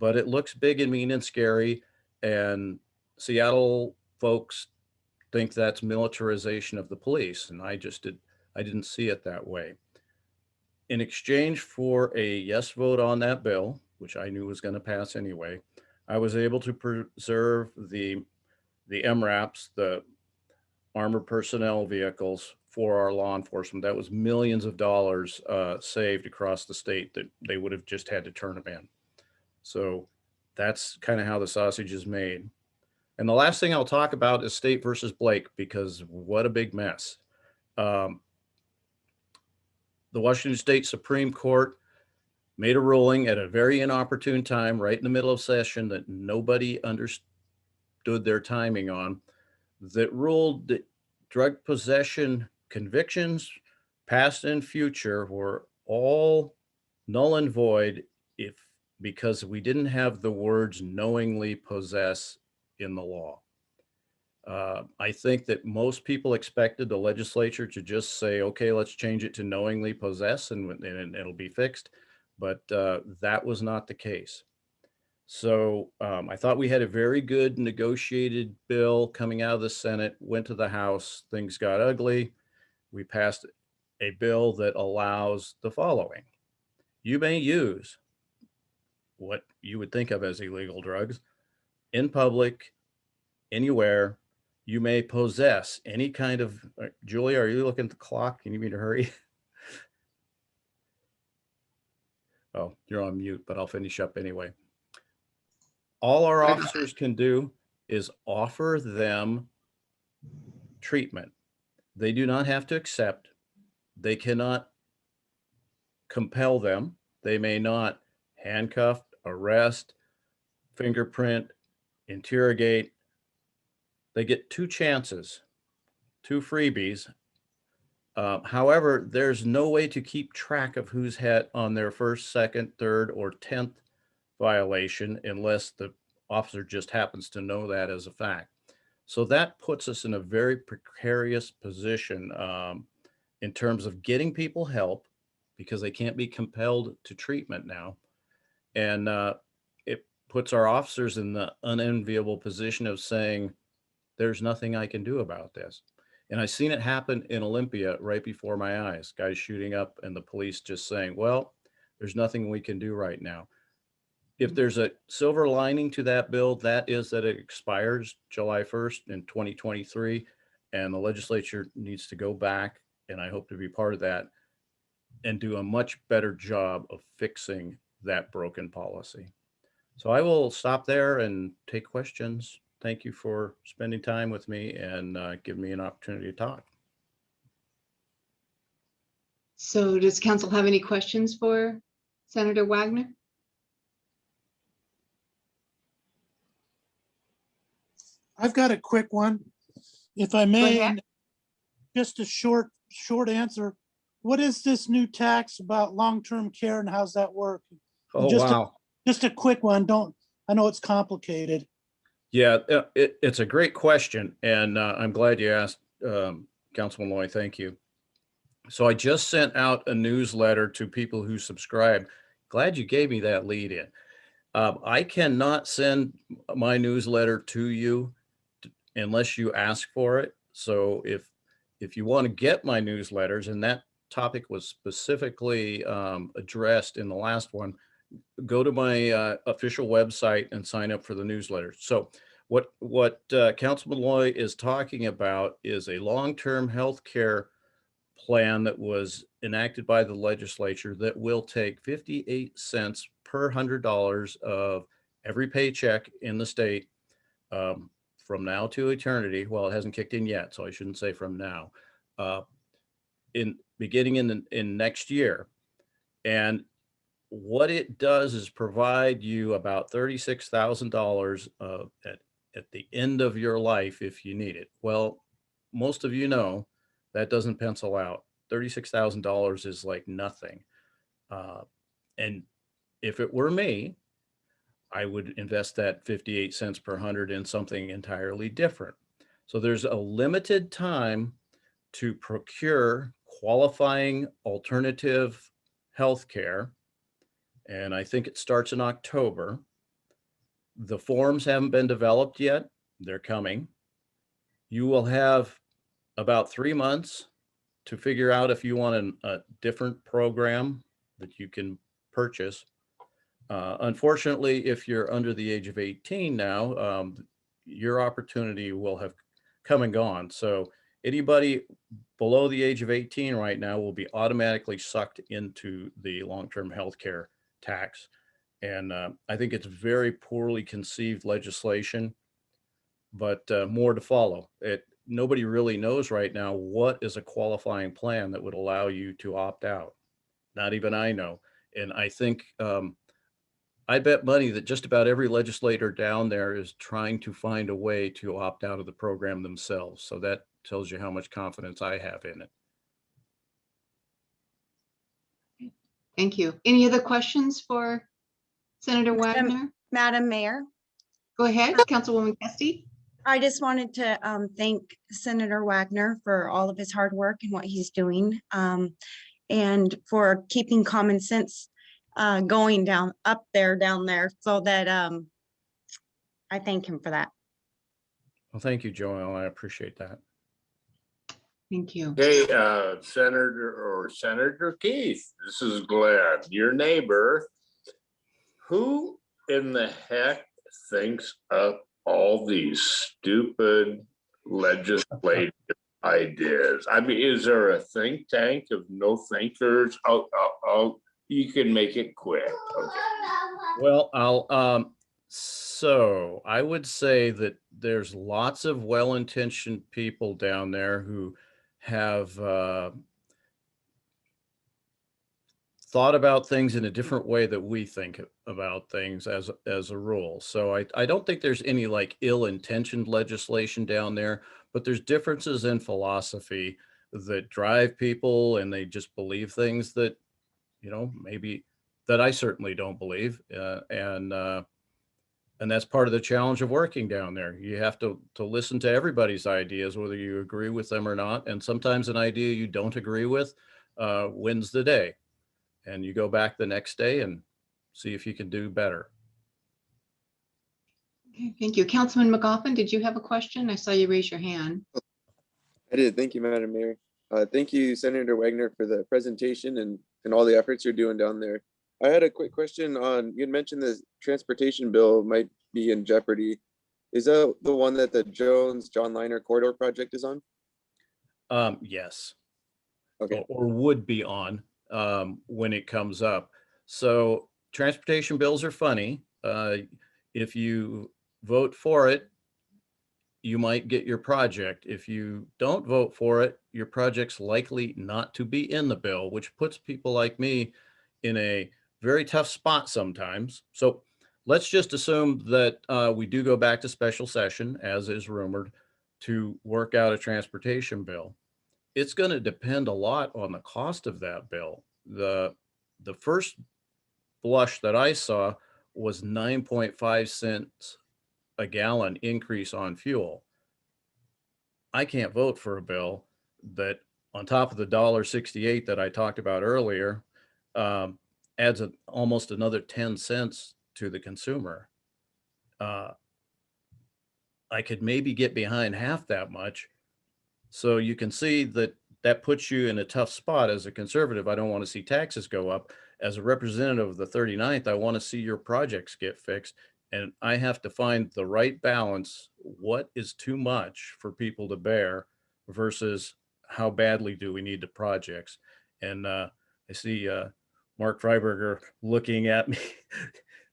but it looks big and mean and scary. And Seattle folks think that's militarization of the police. And I didn't see it that way. In exchange for a yes vote on that bill, which I knew was going to pass anyway, I was able to preserve the MRAPs, the armored personnel vehicles for our law enforcement. That was millions of dollars saved across the state that they would have just had to turn them in. So that's kind of how the sausage is made. And the last thing I'll talk about is State versus Blake, because what a big mess. The Washington State Supreme Court made a ruling at a very inopportune time, right in the middle of session, that nobody understood their timing on, that ruled that drug possession convictions, past and future, were all null and void because we didn't have the words knowingly possess in the law. I think that most people expected the legislature to just say, okay, let's change it to knowingly possess and it'll be fixed. But that was not the case. So I thought we had a very good negotiated bill coming out of the Senate, went to the House, things got ugly. We passed a bill that allows the following. You may use what you would think of as illegal drugs in public, anywhere. You may possess any kind of, Julia, are you looking at the clock? You need me to hurry? Oh, you're on mute, but I'll finish up anyway. All our officers can do is offer them treatment. They do not have to accept. They cannot compel them. They may not handcuff, arrest, fingerprint, interrogate. They get 2 chances, 2 freebies. However, there's no way to keep track of who's had on their first, second, third, or 10th violation unless the officer just happens to know that as a fact. So that puts us in a very precarious position in terms of getting people help because they can't be compelled to treatment now. And it puts our officers in the unenviable position of saying, there's nothing I can do about this. And I've seen it happen in Olympia right before my eyes, guys shooting up and the police just saying, well, there's nothing we can do right now. If there's a silver lining to that bill, that is that it expires July 1st in 2023, and the legislature needs to go back, and I hope to be part of that, and do a much better job of fixing that broken policy. So I will stop there and take questions. Thank you for spending time with me and giving me an opportunity to talk. So does council have any questions for Senator Wagner? I've got a quick one, if I Go may. ahead. Just a short answer. What is this new tax about long-term care and how's that work? Oh, Just wow. Just a quick one. I know it's complicated. Yeah, it's a great question. And I'm glad you asked, Councilman Loy, thank you. So I just sent out a newsletter to people who subscribe. Glad you gave me that lead in. I cannot send my newsletter to you unless you ask for it. So if you want to get my newsletters, and that topic was specifically addressed in the last one, go to my official website and sign up for the newsletter. So what Councilman Loy is talking about is a long-term health care plan that was enacted by the legislature that will take 58 cents per $100 of every paycheck in the state from now to eternity. Well, it hasn't kicked in yet, so I shouldn't say from now. Beginning in next year. And what it does is provide you about $36,000 at the end of your life if you need it. Well, most of you know that doesn't pencil out. $36,000 is like nothing. And if it were me, I would invest that 58 cents per 100 in something entirely different. So there's a limited time to procure qualifying alternative health care. And I think it starts in October. The forms haven't been developed yet. They're coming. You will have about 3 months to figure out if you want a different program that you can purchase. Unfortunately, if you're under the age of 18 now, your opportunity will have come and gone. So anybody below the age of 18 right now will be automatically sucked into the long-term health care tax. And I think it's very poorly conceived legislation, but more to follow. Nobody really knows right now what is a qualifying plan that would allow you to opt out. Not even I know. And I think I bet money that just about every legislator down there is trying to find a way to opt out of the program themselves. So that tells you how much confidence I have in it. Thank you. Any other questions for Senator Wagner? Madam Mayor, Go ahead, Councilwoman Cassidy. I just wanted to thank Senator Wagner for all of his hard work and what he's doing, and for keeping common sense going down there, so that I thank him for that. Well, thank you, Joel. I appreciate that. Thank you. Hey, Senator Keith, this is Glenn, your neighbor. Who in the heck thinks up all these stupid legislative ideas? I mean, is there a think tank of no thinkers? Oh, you can make it quick. Okay. Well, so I would say that there's lots of well-intentioned people down there who have thought about things in a different way that we think about things as a rule. So I don't think there's any like ill-intentioned legislation down there, but there's differences in philosophy that drive people, and they just believe things that, you know, maybe that I certainly don't believe. And that's part of the challenge of working down there. You have to listen to everybody's ideas, whether you agree with them or not. And sometimes an idea you don't agree with wins the day. And you go back the next day and see if you can do better. Okay, thank you. Councilman McGoffin, did you have a question? I saw you raise your hand. I did. Thank you, Madam Mayor. Thank you, Senator Wagner, for the presentation and all the efforts you're doing down there. I had a quick question on, you had mentioned the transportation bill might be in jeopardy. Is that the one that the Jones-John Liner corridor project is on? Yes. Okay. Or would be on when it comes up. So transportation bills are funny. If you vote for it, you might get your project. If you don't vote for it, your project's likely not to be in the bill, which puts people like me in a very tough spot sometimes. So let's just assume that we do go back to special session, as is rumored, to work out a transportation bill. It's going to depend a lot on the cost of that bill. The first blush that I saw was 9.5 cents a gallon increase on fuel. I can't vote for a bill that, on top of the $1.68 that I talked about earlier, adds almost another 10 cents to the consumer. I could maybe get behind half that much. So you can see that puts you in a tough spot as a conservative. I don't want to see taxes go up. As a representative of the 39th, I want to see your projects get fixed. And I have to find the right balance. What is too much for people to bear versus how badly do we need the projects? And I see Mark Freiberger looking at me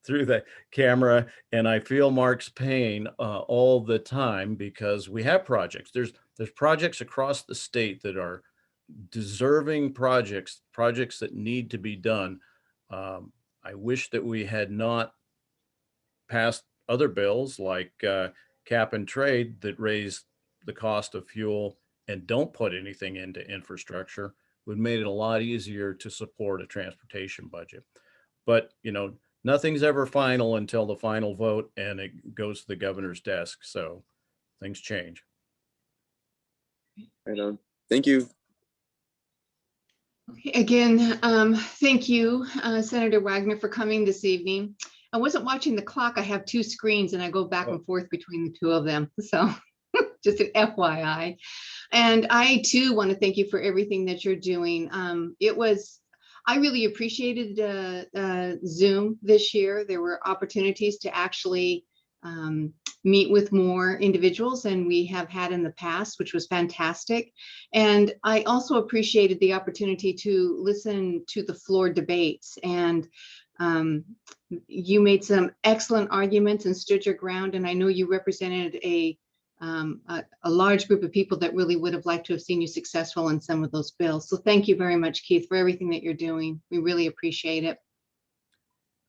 through the camera, and I feel Mark's pain all the time, because we have projects. There's projects across the state that are deserving projects that need to be done. I wish that we had not passed other bills like cap and trade that raise the cost of fuel and don't put anything into infrastructure. Would made it a lot easier to support a transportation budget. But, you know, nothing's ever final until the final vote and it goes to the governor's desk. So things change. Right on. Thank you. Okay, again, thank you, Senator Wagner, for coming this evening. I wasn't watching the clock. I have two screens and I go back and forth between the two of them. So just an FYI. And I too want to thank you for everything that you're doing. I really appreciated Zoom this year. There were opportunities to actually meet with more individuals than we have had in the past, which was fantastic. And I also appreciated the opportunity to listen to the floor debates. And you made some excellent arguments and stood your ground. And I know you represented a large group of people that really would have liked to have seen you successful in some of those bills. So thank you very much, Keith, for everything that you're doing. We really appreciate it.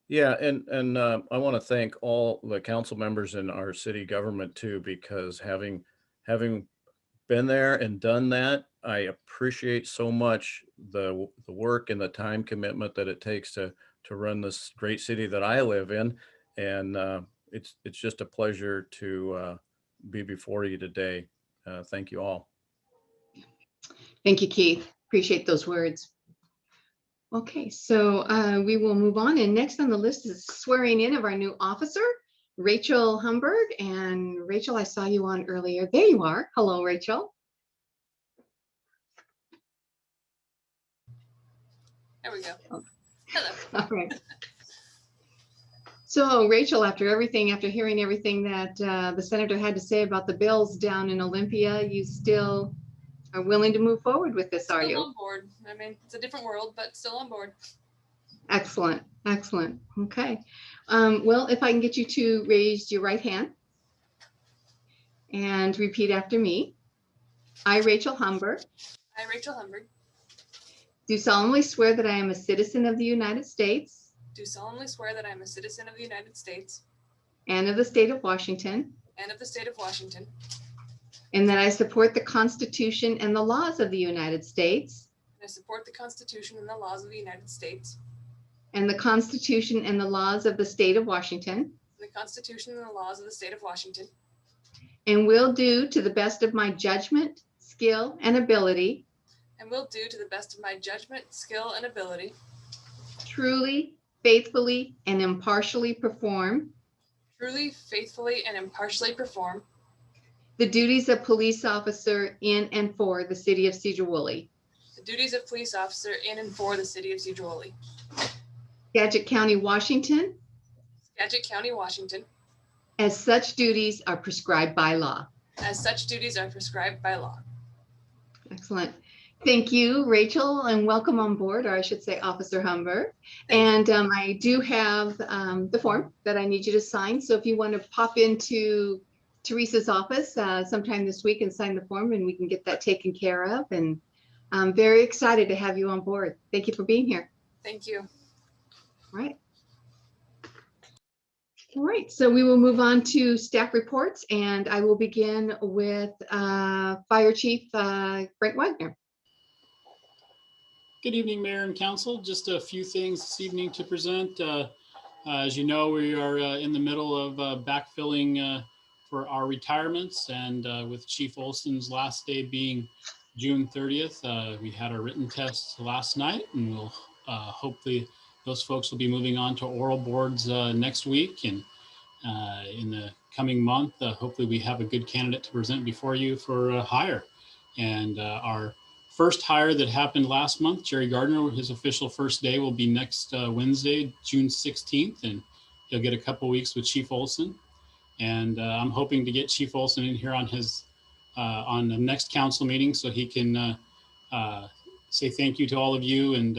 Yeah, and I want to thank all the council members in our city government too, because having been there and done that, I appreciate so much the work and the time commitment that it takes to run this great city that I live in, and it's just a pleasure to be before you today. Thank you all. Thank you, Keith. Appreciate those words. Okay, so we will move on. And next on the list is swearing in of our new officer, Rachel Humberg. And Rachel, I saw you on earlier. There you are. Hello, Rachel. There we go. Hello. All right. So Rachel, after hearing everything that the senator had to say about the bills down in Olympia, you still are willing to move forward with this, are Still you? on board. I mean, it's a different world, but still on board. Excellent, excellent. Okay. Well, if I can get you to raise your right hand and repeat after me. I, Rachel Humberg, I, Rachel Humberg, do solemnly swear that I am a citizen of the United States do solemnly swear that I am a citizen of the United States and of the state of Washington, and of the state of Washington, and that I support the Constitution and the laws of the United States and I support the Constitution and the laws of the United States and the Constitution and the laws of the state of Washington, and the Constitution and the laws of the state of Washington, and will do to the best of my judgment, skill, and ability, and will do to the best of my judgment, skill, and ability, truly, faithfully, and impartially perform truly, faithfully, and impartially perform the duties of police officer in and for the city of Sedro-Woolley, the duties of police officer in and for the city of Sedro-Woolley, Skagit County, Washington, Skagit County, Washington, as such duties are prescribed by law. as such duties are prescribed by law. Excellent. Thank you, Rachel, and welcome on board, or I should say Officer Humber. Thank And I do have the form that I need you to sign. So if you want to pop into Teresa's office sometime this week and sign the form, and we can get that taken care of. And I'm very excited to have you on board. Thank you for being here. Thank you. All right. All right, so we will move on to staff reports, and I will begin with Fire Chief Brent Wagner. Good evening, Mayor and Council. Just a few things this evening to present. As you know, we are in the middle of backfilling for our retirements, and with Chief Olson's last day being June 30th, we had our written test last night, and we'll hopefully those folks will be moving on to oral boards next week, and in the coming month, hopefully we have a good candidate to present before you for hire. And our first hire that happened last month, Jerry Gardner, his official first day will be next Wednesday, June 16th, and he'll get a couple weeks with Chief Olson. And I'm hoping to get Chief Olson in here on his on the next council meeting so he can say thank you to all of you. And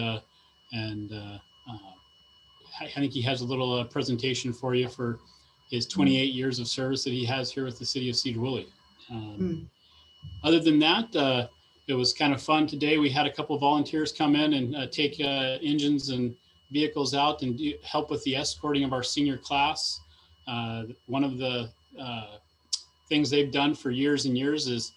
I think he has a little presentation for you for his 28 years of service that he has here with the city of Sedro-Woolley. Other than that, it was kind of fun today. We had a couple of volunteers come in and take engines and vehicles out and help with the escorting of our senior class. One of the things they've done for years and years is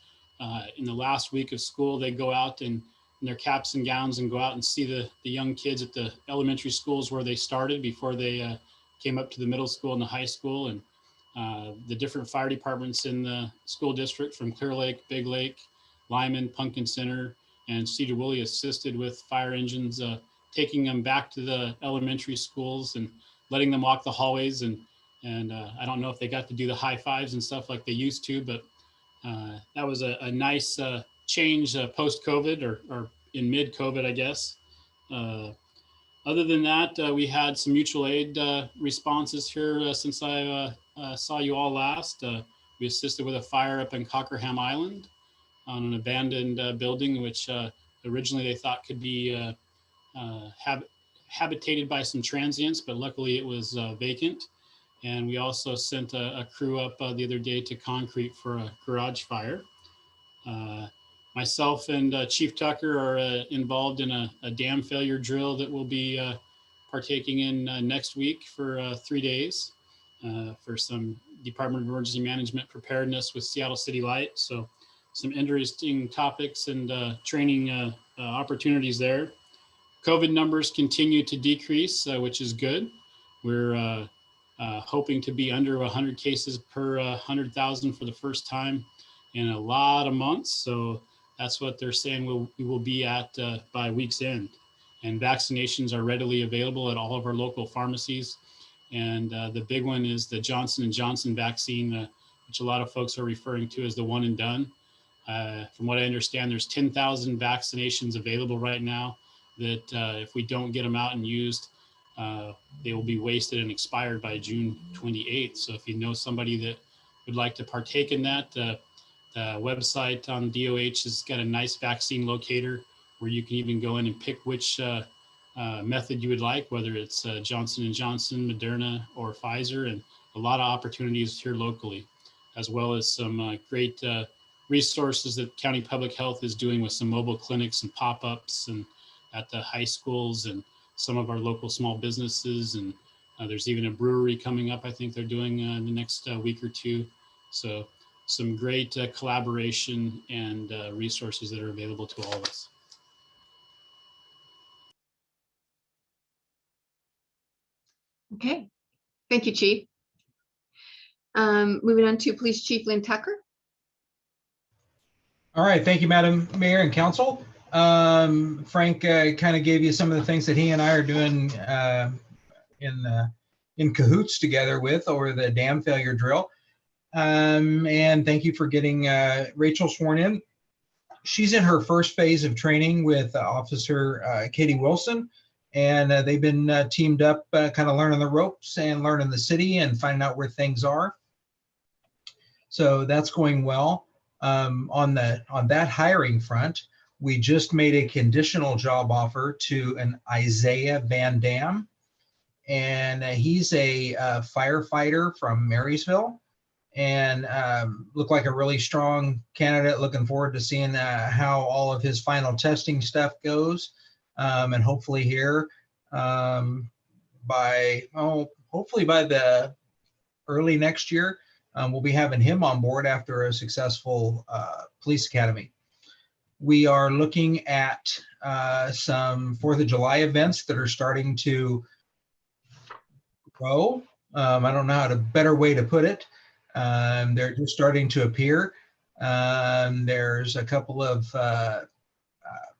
in the last week of school, they go out and in their caps and gowns and go out and see the young kids at the elementary schools where they started before they came up to the middle school and the high school, and the different fire departments in the school district from Clear Lake, Big Lake, Lyman, Pumpkin Center, and Sedro-Woolley assisted with fire engines, taking them back to the elementary schools and letting them walk the hallways. And I don't know if they got to do the high fives and stuff like they used to, but that was a nice change post-COVID or in mid-COVID, I guess. Other than that, we had some mutual aid responses here since I saw you all last. We assisted with a fire up in Cockerham Island on an abandoned building, which originally they thought could be habitated by some transients, but luckily it was vacant. And we also sent a crew up the other day to concrete for a garage fire. Myself and Chief Tucker are involved in a dam failure drill that will be partaking in next week for 3 days for some Department of Emergency Management preparedness with Seattle City Light. So some interesting topics and training opportunities there. COVID numbers continue to decrease, which is good. We're hoping to be under 100 cases per 100,000 for the first time in a lot of months. So that's what they're saying we will be at by week's end. And vaccinations are readily available at all of our local pharmacies. And the big one is the Johnson & Johnson vaccine, which a lot of folks are referring to as the one and done. From what I understand, there's 10,000 vaccinations available right now that if we don't get them out and used, they will be wasted and expired by June 28th. So if you know somebody that would like to partake in that, the website on DOH has got a nice vaccine locator where you can even go in and pick which method you would like, whether it's Johnson & Johnson, Moderna, or Pfizer, and a lot of opportunities here locally, as well as some great resources that County Public Health is doing with some mobile clinics and pop-ups and at the high schools and some of our local small businesses. And there's even a brewery coming up, I think they're doing in the next week or two. So some great collaboration and resources that are available to all of us. Okay, thank you, Chief. Moving on to Police Chief Lynn Tucker. All right, thank you, Madam Mayor and Council. Frank kind of gave you some of the things that he and I are doing in cahoots together with over the dam failure drill. And thank you for getting Rachel sworn in. She's in her first phase of training with Officer Katie Wilson, and they've been teamed up, kind of learning the ropes and learning the city and finding out where things are. So that's going well. On that hiring front, we just made a conditional job offer to an Isaiah Van Dam, and he's a firefighter from Marysville, and looked like a really strong candidate. Looking forward to seeing how all of his final testing stuff goes, and hopefully here hopefully by the early next year, we'll be having him on board after a successful police academy. We are looking at some 4th of July events that are starting to grow. I don't know how to better way to put it. They're just starting to appear. There's a couple of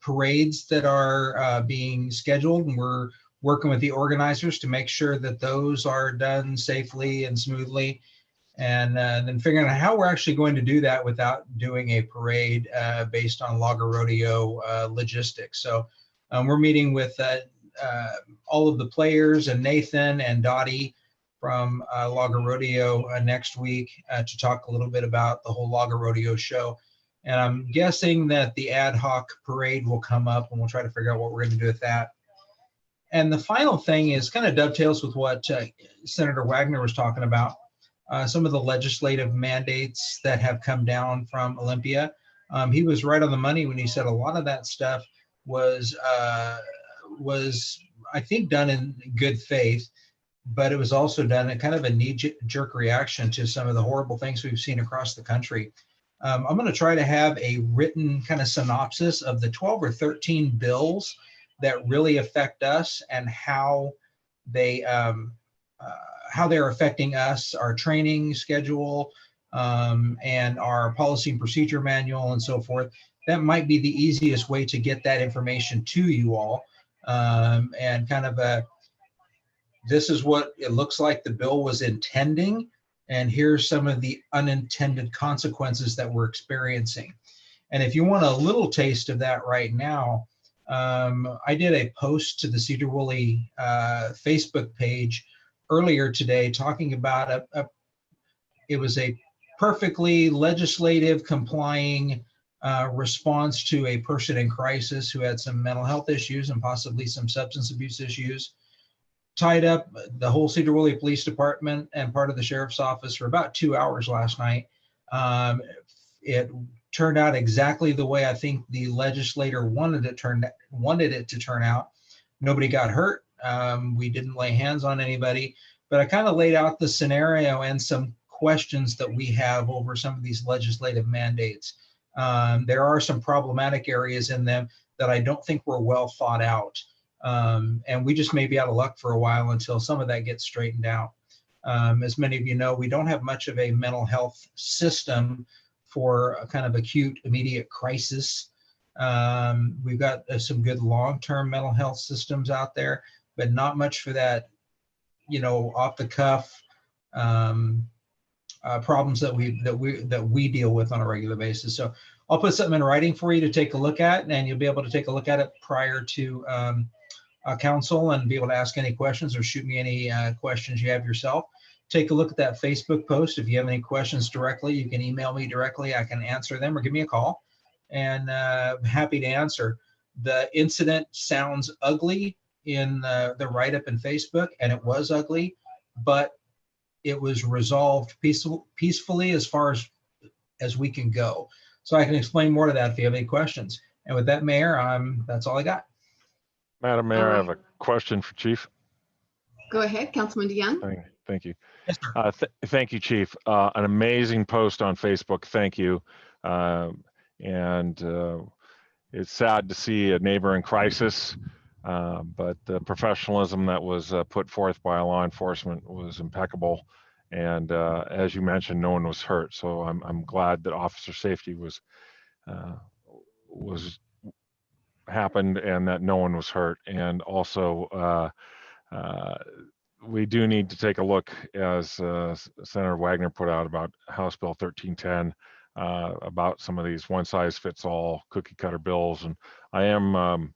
parades that are being scheduled, and we're working with the organizers to make sure that those are done safely and smoothly. And then figuring out how we're actually going to do that without doing a parade based on Logger Rodeo logistics. So we're meeting with all of the players and Nathan and Dottie from Logger Rodeo next week to talk a little bit about the whole Logger Rodeo show. And I'm guessing that the ad hoc parade will come up, and we'll try to figure out what we're going to do with that. And the final thing is kind of dovetails with what Senator Wagner was talking about. Some of the legislative mandates that have come down from Olympia. He was right on the money when he said a lot of that stuff was I think done in good faith, but it was also done in kind of a knee-jerk reaction to some of the horrible things we've seen across the country. I'm going to try to have a written kind of synopsis of the 12 or 13 bills that really affect us and how they're affecting us, our training schedule, and our policy and procedure manual and so forth. That might be the easiest way to get that information to you all. And kind of this is what it looks like the bill was intending, and here's some of the unintended consequences that we're experiencing. And if you want a little taste of that right now, I did a post to the Sedro-Woolley Facebook page earlier today talking about it was a perfectly legislative complying response to a person in crisis who had some mental health issues and possibly some substance abuse issues, tied up the whole Sedro-Woolley Police Department and part of the Sheriff's Office for about 2 hours last night. It turned out exactly the way I think the legislator wanted it to turn out. Nobody got hurt. We didn't lay hands on anybody, but I kind of laid out the scenario and some questions that we have over some of these legislative mandates. There are some problematic areas in them that I don't think were well thought out. And we just may be out of luck for a while until some of that gets straightened out. As many of you know, we don't have much of a mental health system for a kind of acute, immediate crisis. We've got some good long-term mental health systems out there, but not much for that, off the cuff problems that we deal with on a regular basis. So I'll put something in writing for you to take a look at, and you'll be able to take a look at it prior to council and be able to ask any questions or shoot me any questions you have yourself. Take a look at that Facebook post. If you have any questions directly, you can email me directly. I can answer them or give me a call, and I'm happy to answer. The incident sounds ugly in the write-up in Facebook, and it was ugly, but it was resolved peacefully as far as we can go. So I can explain more to that if you have any questions. And with that, Mayor, that's all I got. Madam Mayor, I have a question for Chief. Go ahead, Councilman DeYoung. Thank you. Yes, sir. Thank you, Chief. An amazing post on Facebook. Thank you. It's sad to see a neighbor in crisis, but the professionalism that was put forth by law enforcement was impeccable. And as you mentioned, no one was hurt. So I'm glad that officer safety was happened and that no one was hurt. And also, we do need to take a look, as Senator Wagner put out, about House Bill 1310, about some of these one-size-fits-all cookie-cutter bills. And I am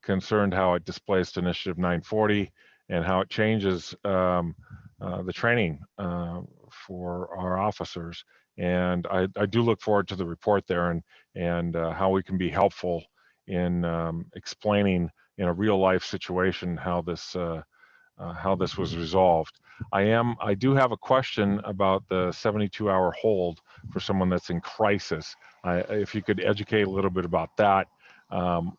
concerned how it displaced Initiative 940 and how it changes the training for our officers. And I do look forward to the report there and how we can be helpful in explaining in a real-life situation how this was resolved. I do have a question about the 72-hour hold for someone that's in crisis. If you could educate a little bit about that, and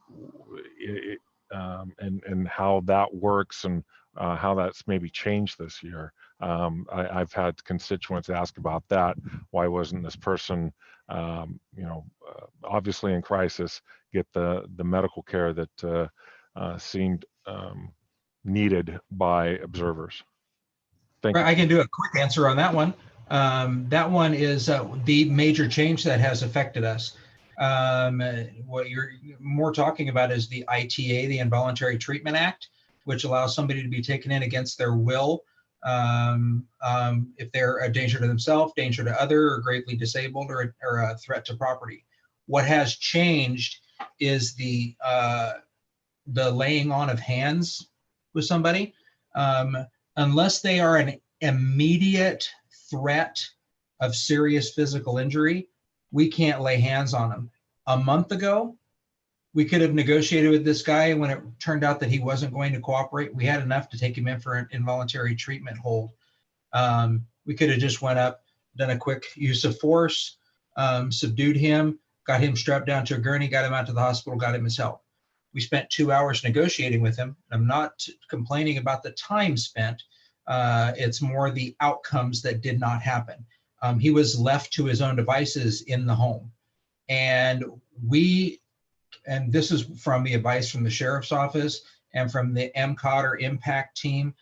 how that works and how that's maybe changed this year. I've had constituents ask about that. Why wasn't this person, obviously in crisis, get the medical care that seemed needed by observers? Thank you. I can do a quick answer on that one. That one is the major change that has affected us. What you're more talking about is the ITA, the Involuntary Treatment Act, which allows somebody to be taken in against their will if they're a danger to themselves, danger to other, or greatly disabled, or a threat to property. What has changed is the laying on of hands with somebody. Unless they are an immediate threat of serious physical injury, we can't lay hands on them. A month ago, we could have negotiated with this guy. When it turned out that he wasn't going to cooperate, we had enough to take him in for an involuntary treatment hold. We could have just went up, done a quick use of force, subdued him, got him strapped down to a gurney, got him out to the hospital, got him his help. We spent 2 hours negotiating with him. I'm not complaining about the time spent. It's more the outcomes that did not happen. He was left to his own devices in the home. And this is from the advice from the sheriff's office and from the MCOT or impact team.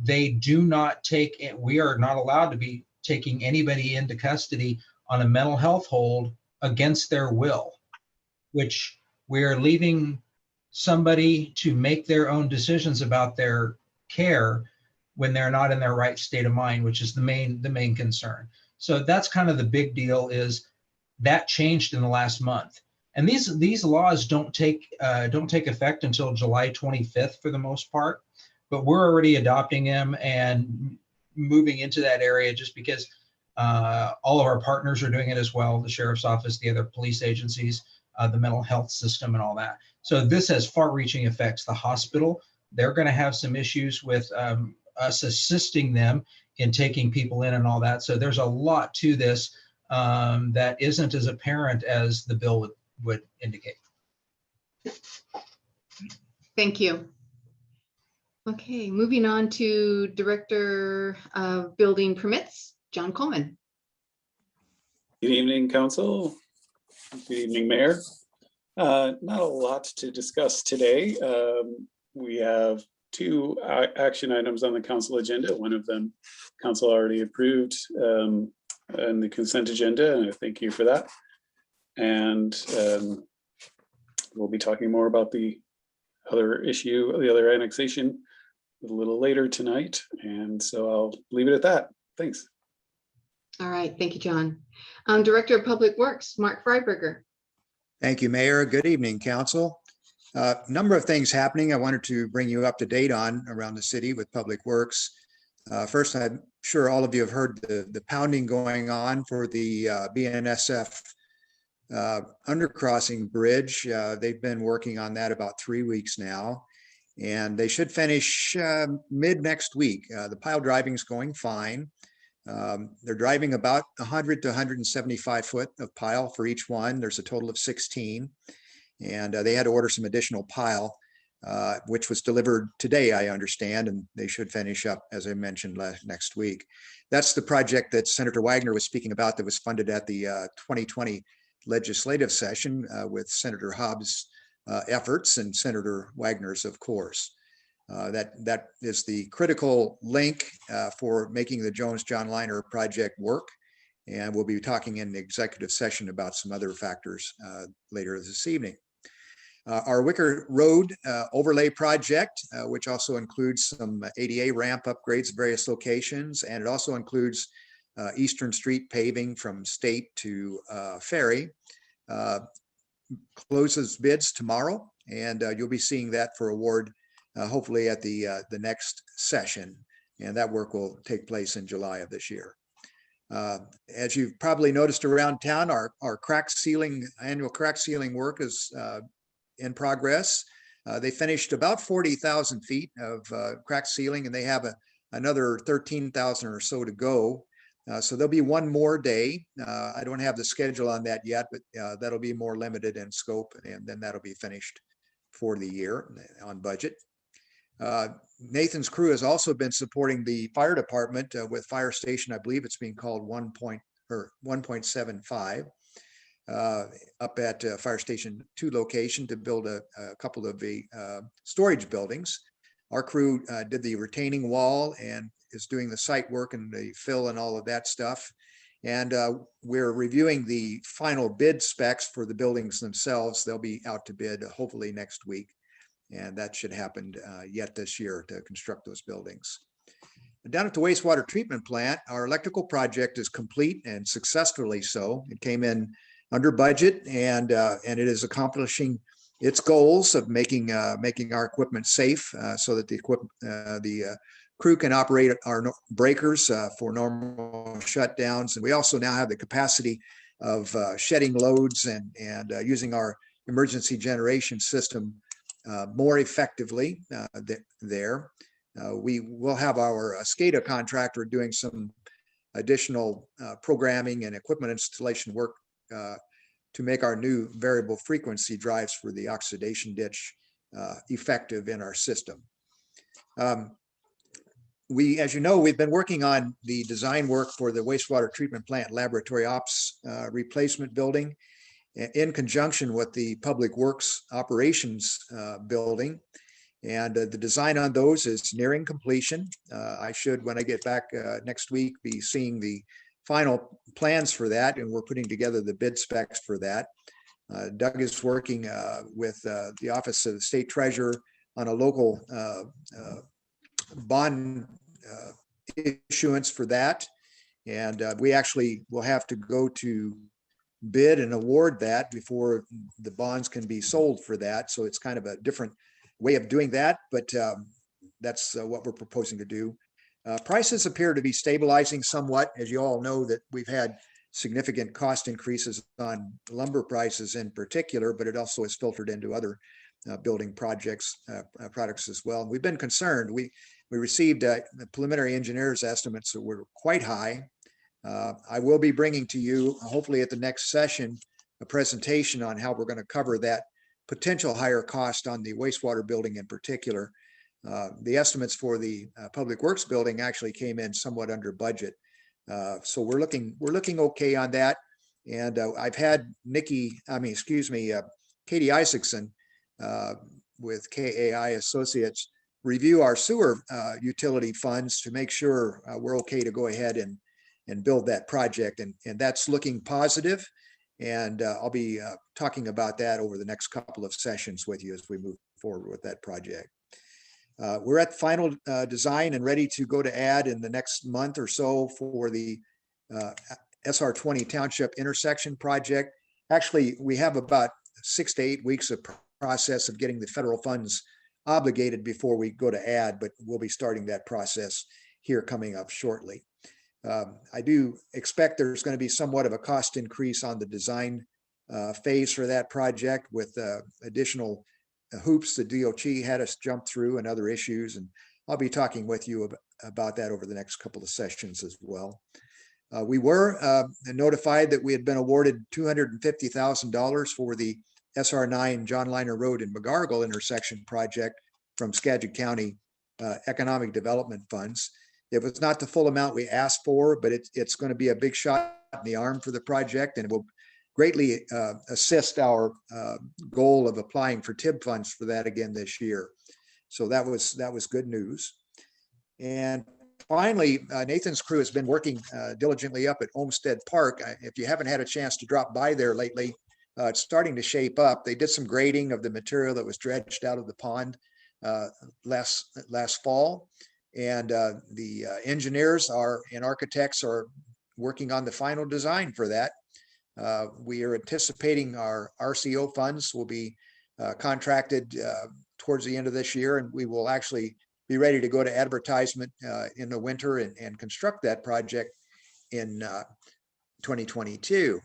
They do not take it. We are not allowed to be taking anybody into custody on a mental health hold against their will, which we are leaving somebody to make their own decisions about their care when they're not in their right state of mind, which is the main concern. So that's kind of the big deal, is that changed in the last month. And these laws don't take effect until July 25th for the most part, but we're already adopting them and moving into that area just because all of our partners are doing it as well, the sheriff's office, the other police agencies, the mental health system and all that. So this has far-reaching effects. The hospital, they're going to have some issues with us assisting them in taking people in and all that. So there's a lot to this that isn't as apparent as the bill would indicate. Thank you. Okay, moving on to Director of Building Permits, John Coleman. Good evening, Council. Good evening, Mayor. Not a lot to discuss today. We have two action items on the council agenda. One of them council already approved and the consent agenda, and I thank you for that. And we'll be talking more about the other issue, the other annexation, a little later tonight. And so I'll leave it at that. Thanks. All right, thank you, John. Director of Public Works, Mark Freiberger. Thank you, Mayor. Good evening, Council. Number of things happening I wanted to bring you up to date on around the city with Public Works. First, I'm sure all of you have heard the pounding going on for the BNSF undercrossing bridge. They've been working on that about 3 weeks now, and they should finish mid next week. The pile driving is going fine. They're driving about 100 to 175 foot of pile for each one. There's a total of 16. And they had to order some additional pile, which was delivered today, I understand, and they should finish up, as I mentioned, next week. That's the project that Senator Wagner was speaking about that was funded at the 2020 legislative session with Senator Hobbs' efforts and Senator Wagner's, of course. That is the critical link for making the Jones-John Liner project work. And we'll be talking in the executive session about some other factors later this evening. Our Wicker Road overlay project, which also includes some ADA ramp upgrades at various locations, and it also includes Eastern Street paving from State to Ferry, closes bids tomorrow, and you'll be seeing that for award hopefully at the next session, and that work will take place in July of this year. As you've probably noticed around town, our annual crack sealing work is in progress. They finished about 40,000 feet of crack sealing, and they have another 13,000 or so to go. So there'll be one more day. I don't have the schedule on that yet, but that'll be more limited in scope, and then that'll be finished for the year on budget. Nathan's crew has also been supporting the fire department with fire station. I believe it's being called 1.75 up at Fire Station 2 location to build a couple of the storage buildings. Our crew did the retaining wall and is doing the site work and the fill and all of that stuff. And we're reviewing the final bid specs for the buildings themselves. They'll be out to bid hopefully next week. And that should happen yet this year to construct those buildings. Down at the wastewater treatment plant, our electrical project is complete and successfully so. It came in under budget, and it is accomplishing its goals of making our equipment safe so that the crew can operate our breakers for normal shutdowns. And we also now have the capacity of shedding loads and using our emergency generation system more effectively there. We will have our SCADA contractor doing some additional programming and equipment installation work to make our new variable frequency drives for the oxidation ditch effective in our system. As you know, we've been working on the design work for the wastewater treatment plant laboratory ops replacement building in conjunction with the Public Works operations building. And the design on those is nearing completion. I should, when I get back next week, be seeing the final plans for that, and we're putting together the bid specs for that. Doug is working with the Office of the State Treasurer on a local bond issuance for that. And we actually will have to go to bid and award that before the bonds can be sold for that. So it's kind of a different way of doing that, but that's what we're proposing to do. Prices appear to be stabilizing somewhat. As you all know, that we've had significant cost increases on lumber prices in particular, but it also is filtered into other building products as well. And we've been concerned. We received preliminary engineers' estimates that were quite high. I will be bringing to you, hopefully at the next session, a presentation on how we're going to cover that potential higher cost on the wastewater building in particular. The estimates for the Public Works building actually came in somewhat under budget. So we're looking okay on that. And I've had Katie Isaacson with KAI Associates review our sewer utility funds to make sure we're okay to go ahead and build that project. And that's looking positive. And I'll be talking about that over the next couple of sessions with you as we move forward with that project. We're at final design and ready to go to add in the next month or so for the SR 20 Township intersection project. Actually, we have about 6 to 8 weeks of process of getting the federal funds obligated before we go to add, but we'll be starting that process here coming up shortly. I do expect there's going to be somewhat of a cost increase on the design phase for that project with additional hoops the DOT had us jump through and other issues. And I'll be talking with you about that over the next couple of sessions as well. We were notified that we had been awarded $250,000 for the SR 9 John Liner Road and McGargle intersection project from Skagit County Economic Development Funds. It was not the full amount we asked for, but it's going to be a big shot in the arm for the project, and it will greatly assist our goal of applying for TIB funds for that again this year. So that was good news. And finally, Nathan's crew has been working diligently up at Olmsted Park. If you haven't had a chance to drop by there lately, it's starting to shape up. They did some grading of the material that was dredged out of the pond last fall. And the engineers and architects are working on the final design for that. We are anticipating our RCO funds will be contracted towards the end of this year, and we will actually be ready to go to advertisement in the winter and construct that project in 2022.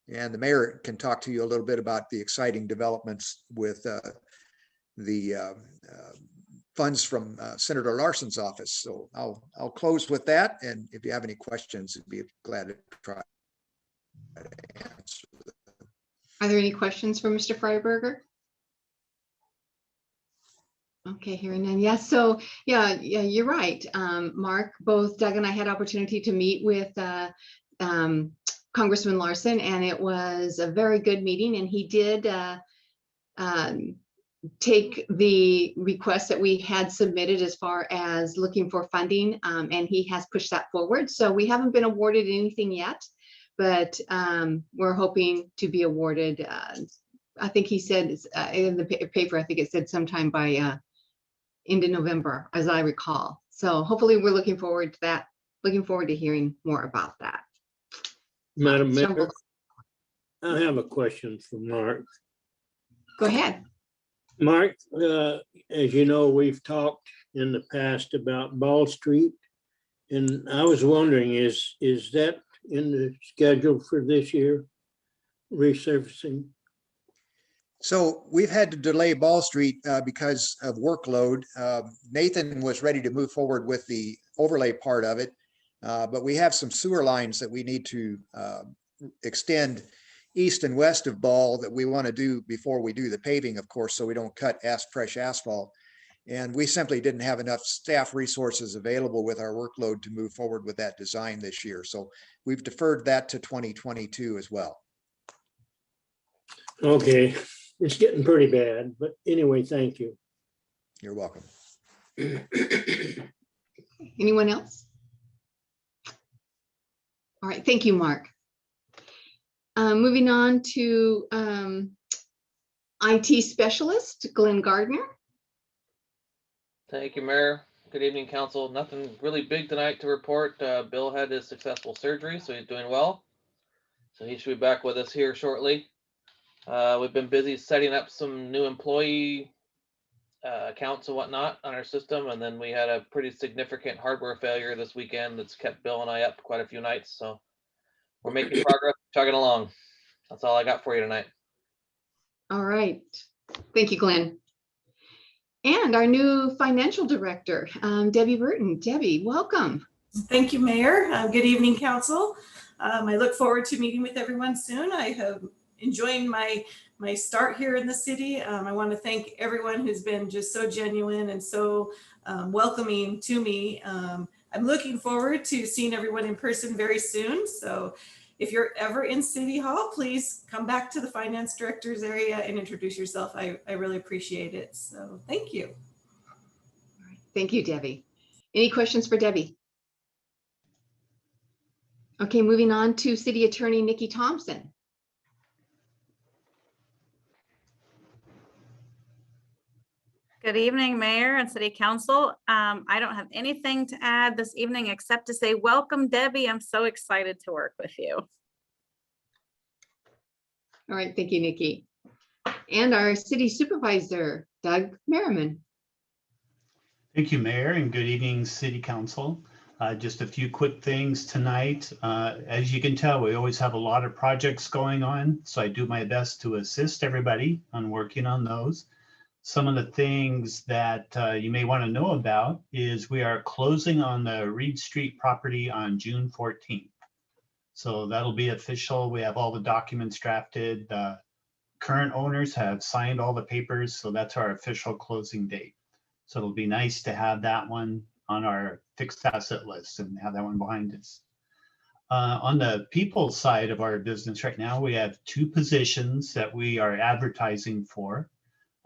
And the mayor can talk to you a little bit about the exciting developments with the funds from Senator Larson's office. So I'll close with that. And if you have any questions, I'd be glad to try to answer them. Are there any questions for Mr. Freiberger? Okay, hearing none. Yes, so yeah, you're right, Mark. Both Doug and I had opportunity to meet with Congressman Larson, and it was a very good meeting. And he did take the request that we had submitted as far as looking for funding, and he has pushed that forward. So we haven't been awarded anything yet, but we're hoping to be awarded. I think he said in the paper, I think it said sometime by end of November, as I recall. So hopefully we're looking forward to that, looking forward to hearing more about that. Madam Mayor, I have a question for Mark. Go ahead. Mark, as you know, we've talked in the past about Ball Street, and I was wondering, is that in the schedule for this year, resurfacing? So we've had to delay Ball Street because of workload. Nathan was ready to move forward with the overlay part of it, but we have some sewer lines that we need to extend east and west of Ball that we want to do before we do the paving, of course, so we don't cut fresh asphalt. And we simply didn't have enough staff resources available with our workload to move forward with that design this year. So we've deferred that to 2022 as well. Okay, it's getting pretty bad, but anyway, thank you. You're welcome. Anyone else? All right, thank you, Mark. Moving on to IT specialist, Glenn Gardner. Thank you, Mayor. Good evening, Council. Nothing really big tonight to report. Bill had his successful surgery, so he's doing well. So he should be back with us here shortly. We've been busy setting up some new employee accounts and whatnot on our system, and then we had a pretty significant hardware failure this weekend that's kept Bill and I up quite a few nights. So we're making progress, chugging along. That's all I got for you tonight. All right. Thank you, Glenn. And our new financial director, Debbie Burton. Debbie, welcome. Thank you, Mayor. Good evening, Council. I look forward to meeting with everyone soon. I have enjoying my start here in the city. I want to thank everyone who's been just so genuine and so welcoming to me. I'm looking forward to seeing everyone in person very soon. So if you're ever in City Hall, please come back to the finance director's area and introduce yourself. I really appreciate it. So thank you. Thank you, Debbie. Any questions for Debbie? Okay, moving on to City Attorney Nikki Thompson. Good evening, Mayor and City Council. I don't have anything to add this evening except to say welcome, Debbie. I'm so excited to work with you. All right, thank you, Nikki. And our City Supervisor, Doug Merriman. Thank you, Mayor, and good evening, City Council. Just a few quick things tonight. As you can tell, we always have a lot of projects going on, so I do my best to assist everybody on working on those. Some of the things that you may want to know about is we are closing on the Reed Street property on June 14th. So that'll be official. We have all the documents drafted. Current owners have signed all the papers, so that's our official closing date. So it'll be nice to have that one on our fixed asset list and have that one behind us. On the people side of our business right now, we have 2 positions that we are advertising for.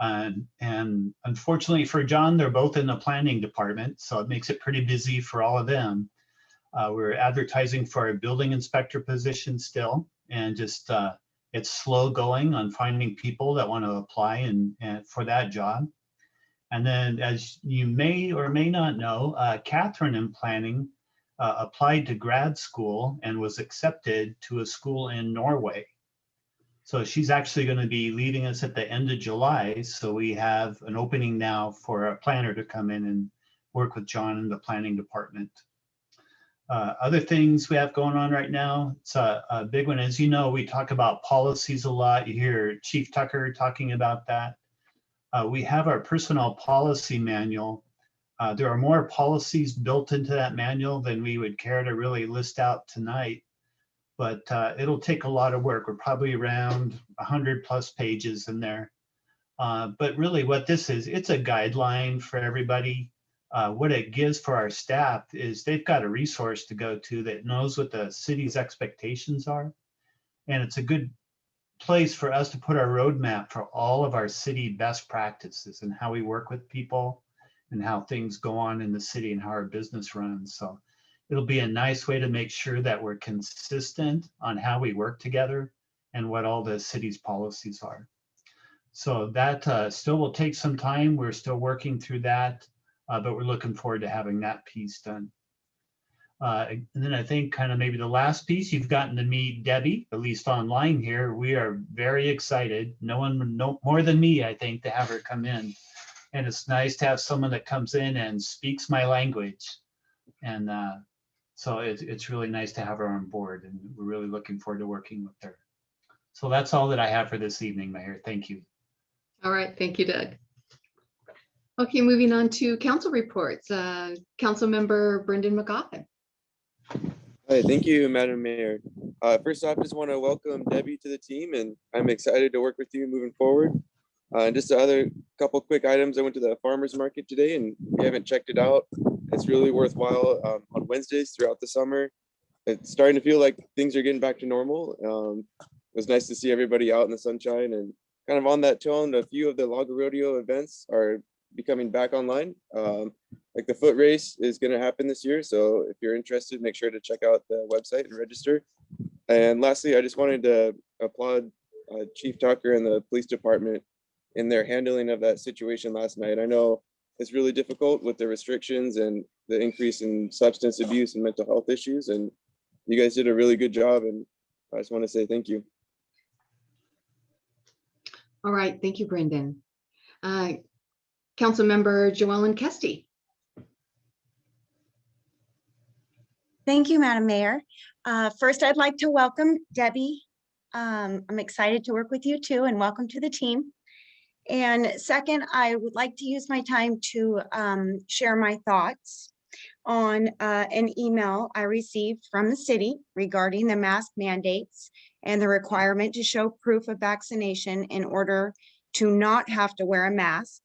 And unfortunately for John, they're both in the planning department, so it makes it pretty busy for all of them. We're advertising for a building inspector position still, and just it's slow going on finding people that want to apply and for that job. And then, as you may or may not know, Catherine in planning applied to grad school and was accepted to a school in Norway. So she's actually going to be leaving us at the end of July. So we have an opening now for a planner to come in and work with John in the planning department. Other things we have going on right now, it's a big one. As you know, we talk about policies a lot. You hear Chief Tucker talking about that. We have our personnel policy manual. There are more policies built into that manual than we would care to really list out tonight. But it'll take a lot of work. We're probably around 100+ pages in there. But really what this is, it's a guideline for everybody. What it gives for our staff is they've got a resource to go to that knows what the city's expectations are. And it's a good place for us to put our roadmap for all of our city best practices and how we work with people and how things go on in the city and how our business runs. So it'll be a nice way to make sure that we're consistent on how we work together and what all the city's policies are. So that still will take some time. We're still working through that, but we're looking forward to having that piece done. And then I think kind of maybe the last piece, you've gotten to meet Debbie, at least online here. We are very excited. No one would know more than me, I think, to have her come in. And it's nice to have someone that comes in and speaks my language. And so it's really nice to have her on board, and we're really looking forward to working with her. So that's all that I have for this evening, Mayor. Thank you. All right, thank you, Doug. Okay, moving on to council reports. Council Member Brendan McGoffin. Hi, thank you, Madam Mayor. First off, just want to welcome Debbie to the team, and I'm excited to work with you moving forward. Just the other couple quick items. I went to the farmer's market today, and if you haven't checked it out, it's really worthwhile on Wednesdays throughout the summer. It's starting to feel like things are getting back to normal. It was nice to see everybody out in the sunshine, and kind of on that tone, a few of the Lago Rodeo events are becoming back online. Like the foot race is going to happen this year. So if you're interested, make sure to check out the website and register. And lastly, I just wanted to applaud Chief Tucker and the police department in their handling of that situation last night. I know it's really difficult with the restrictions and the increase in substance abuse and mental health issues. And you guys did a really good job. And I just want to say thank you. All right, thank you, Brendan. Councilmember Joellen Kesty. Thank you, Madam Mayor. First, I'd like to welcome Debbie. I'm excited to work with you too, and welcome to the team. And second, I would like to use my time to share my thoughts on an email I received from the city regarding the mask mandates and the requirement to show proof of vaccination in order to not have to wear a mask.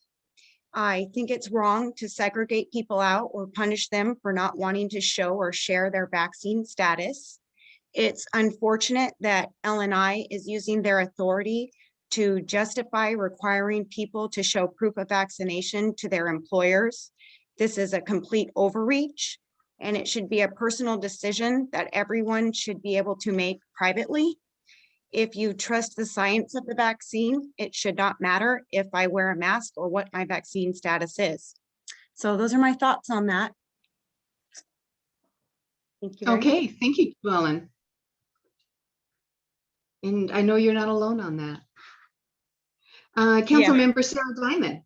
I think it's wrong to segregate people out or punish them for not wanting to show or share their vaccine status. It's unfortunate that L&I is using their authority to justify requiring people to show proof of vaccination to their employers. This is a complete overreach, and it should be a personal decision that everyone should be able to make privately. If you trust the science of the vaccine, it should not matter if I wear a mask or what my vaccine status is. So those are my thoughts on that. Thank you. Okay, thank you, Ellen. And I know you're not alone on that. Councilmember Sarah Diamond.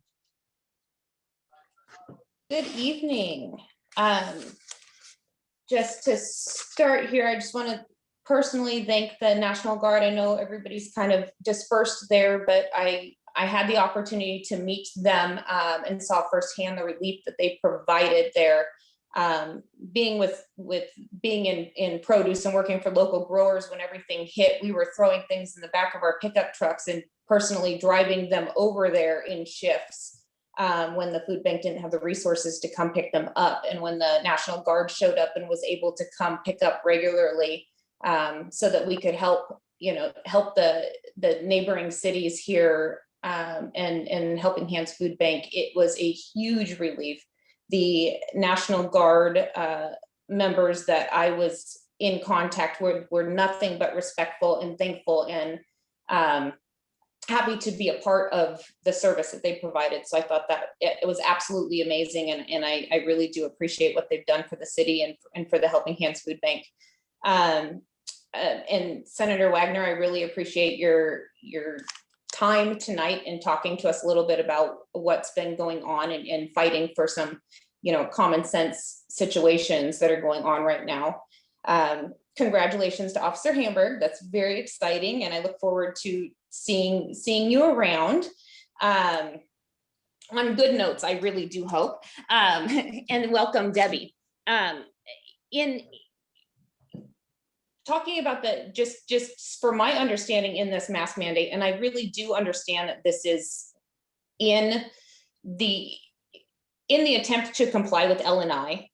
Good evening. Just to start here, I just want to personally thank the National Guard. I know everybody's kind of dispersed there, but I had the opportunity to meet them and saw firsthand the relief that they provided there. Being in produce and working for local growers, when everything hit, we were throwing things in the back of our pickup trucks and personally driving them over there in shifts when the food bank didn't have the resources to come pick them up, and when the National Guard showed up and was able to come pick up regularly so that we could help the neighboring cities here and Helping Hands Food Bank. It was a huge relief. The National Guard members that I was in contact with were nothing but respectful and thankful and happy to be a part of the service that they provided. So I thought that it was absolutely amazing, and I really do appreciate what they've done for the city and for the Helping Hands Food Bank. And Senator Wagner, I really appreciate your time tonight and talking to us a little bit about what's been going on and fighting for some, common sense situations that are going on right now. Congratulations to Officer Humberg. That's very exciting, and I look forward to seeing you around. On good notes, I really do hope. And welcome, Debbie. In talking about just for my understanding in this mask mandate, and I really do understand that this is in the attempt to comply with L&I.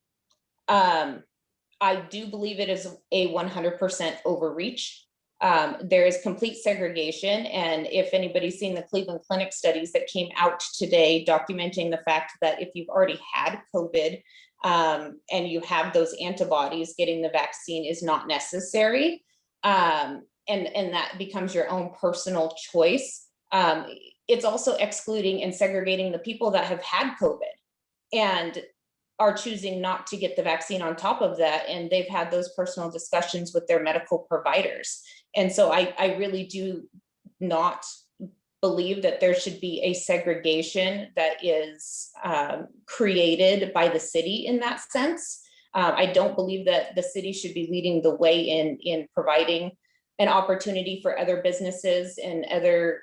I do believe it is a 100% overreach. There is complete segregation, and if anybody's seen the Cleveland Clinic studies that came out today documenting the fact that if you've already had COVID and you have those antibodies, getting the vaccine is not necessary, and that becomes your own personal choice. It's also excluding and segregating the people that have had COVID and are choosing not to get the vaccine on top of that, and they've had those personal discussions with their medical providers. And so I really do not believe that there should be a segregation that is created by the city in that sense. I don't believe that the city should be leading the way in providing an opportunity for other businesses and other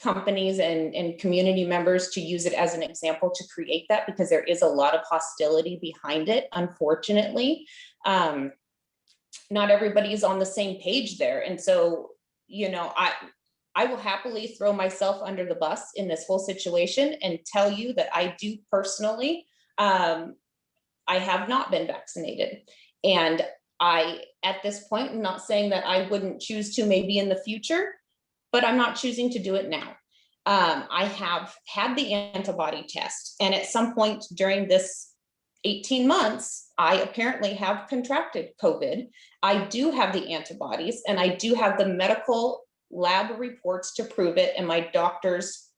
companies and community members to use it as an example to create that, because there is a lot of hostility behind it, unfortunately. Not everybody's on the same page there. And so, I will happily throw myself under the bus in this whole situation and tell you that I do personally, I have not been vaccinated. And at this point, I'm not saying that I wouldn't choose to maybe in the future, but I'm not choosing to do it now. I have had the antibody test, and at some point during this 18 months, I apparently have contracted COVID. I do have the antibodies, and I do have the medical lab reports to prove it, and my doctor's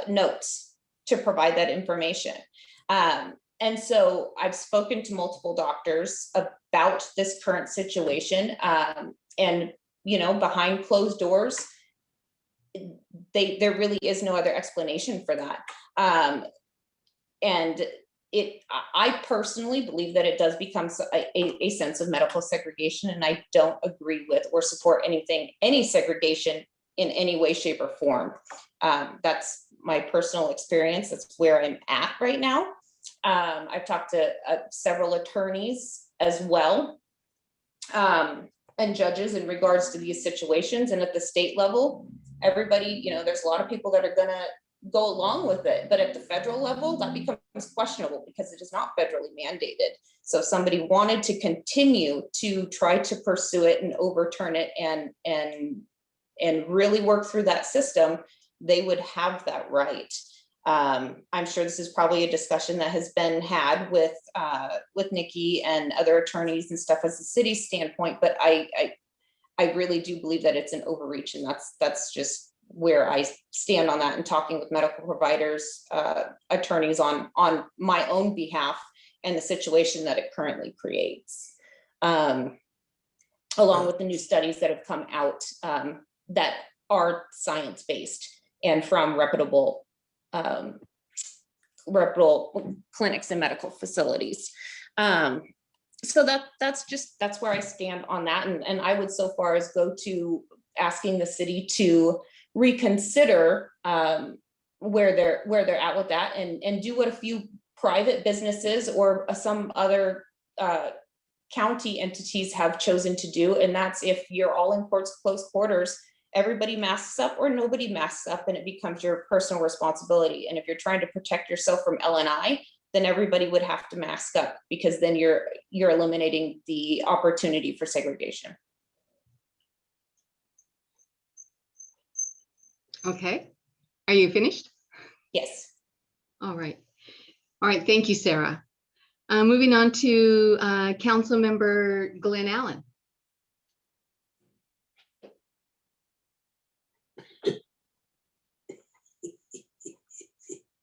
notes to provide that information. And so I've spoken to multiple doctors about this current situation, and behind closed doors, there really is no other explanation for that. And I personally believe that it does become a sense of medical segregation, and I don't agree with or support any segregation in any way, shape, or form. That's my personal experience. That's where I'm at right now. I've talked to several attorneys as well. and judges in regards to these situations. And at the state level, everybody, there's a lot of people that are gonna go along with it, but at the federal level, that becomes questionable because it is not federally mandated. So if somebody wanted to continue to try to pursue it and overturn it and really work through that system, they would have that right. I'm sure this is probably a discussion that has been had with Nikki and other attorneys and stuff as a city standpoint, but I really do believe that it's an overreach, and that's just where I stand on that, and talking with medical providers, attorneys on my own behalf and the situation that it currently creates, along with the new studies that have come out that are science-based and from reputable clinics and medical facilities. So that's where I stand on that. And I would so far as go to asking the city to reconsider where they're at with that, and do what a few private businesses or some other county entities have chosen to do. And that's, if you're all in close quarters, everybody masks up or nobody masks up, and it becomes your personal responsibility. And if you're trying to protect yourself from LNI, then everybody would have to mask up, because then you're eliminating the opportunity for segregation. Okay. Are you finished? Yes. All right. All right. Thank you, Sarah. Moving on to Council Member Glenn Allen.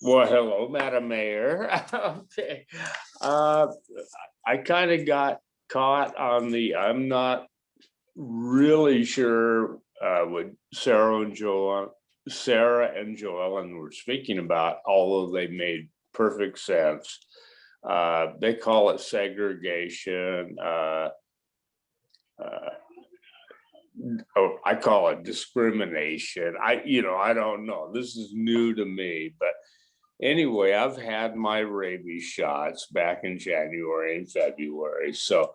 Well, hello, Madam Mayor. Okay. I kind of got caught on I'm not really sure what Sarah and Joellen were speaking about, although they made perfect sense. They call it segregation. I call it discrimination. I don't know. This is new to me, but anyway, I've had my rabies shots back in January and February. So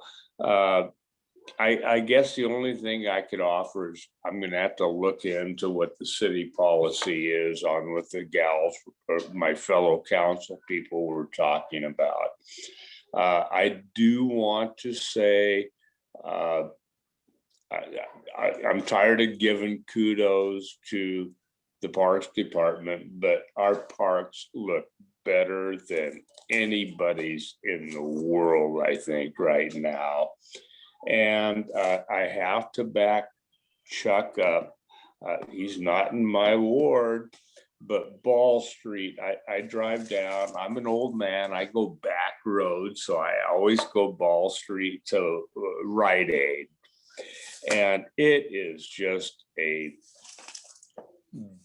I guess the only thing I could offer is I'm going to have to look into what the city policy is on what the gals or my fellow council people were talking about. I do want to say I'm tired of giving kudos to the Parks Department, but our parks look better than anybody's in the world, I think, right now. And I have to back Chuck up. He's not in my ward, but Ball Street, I drive down. I'm an old man. I go back roads, so I always go Ball Street to Rite Aid. And it is just a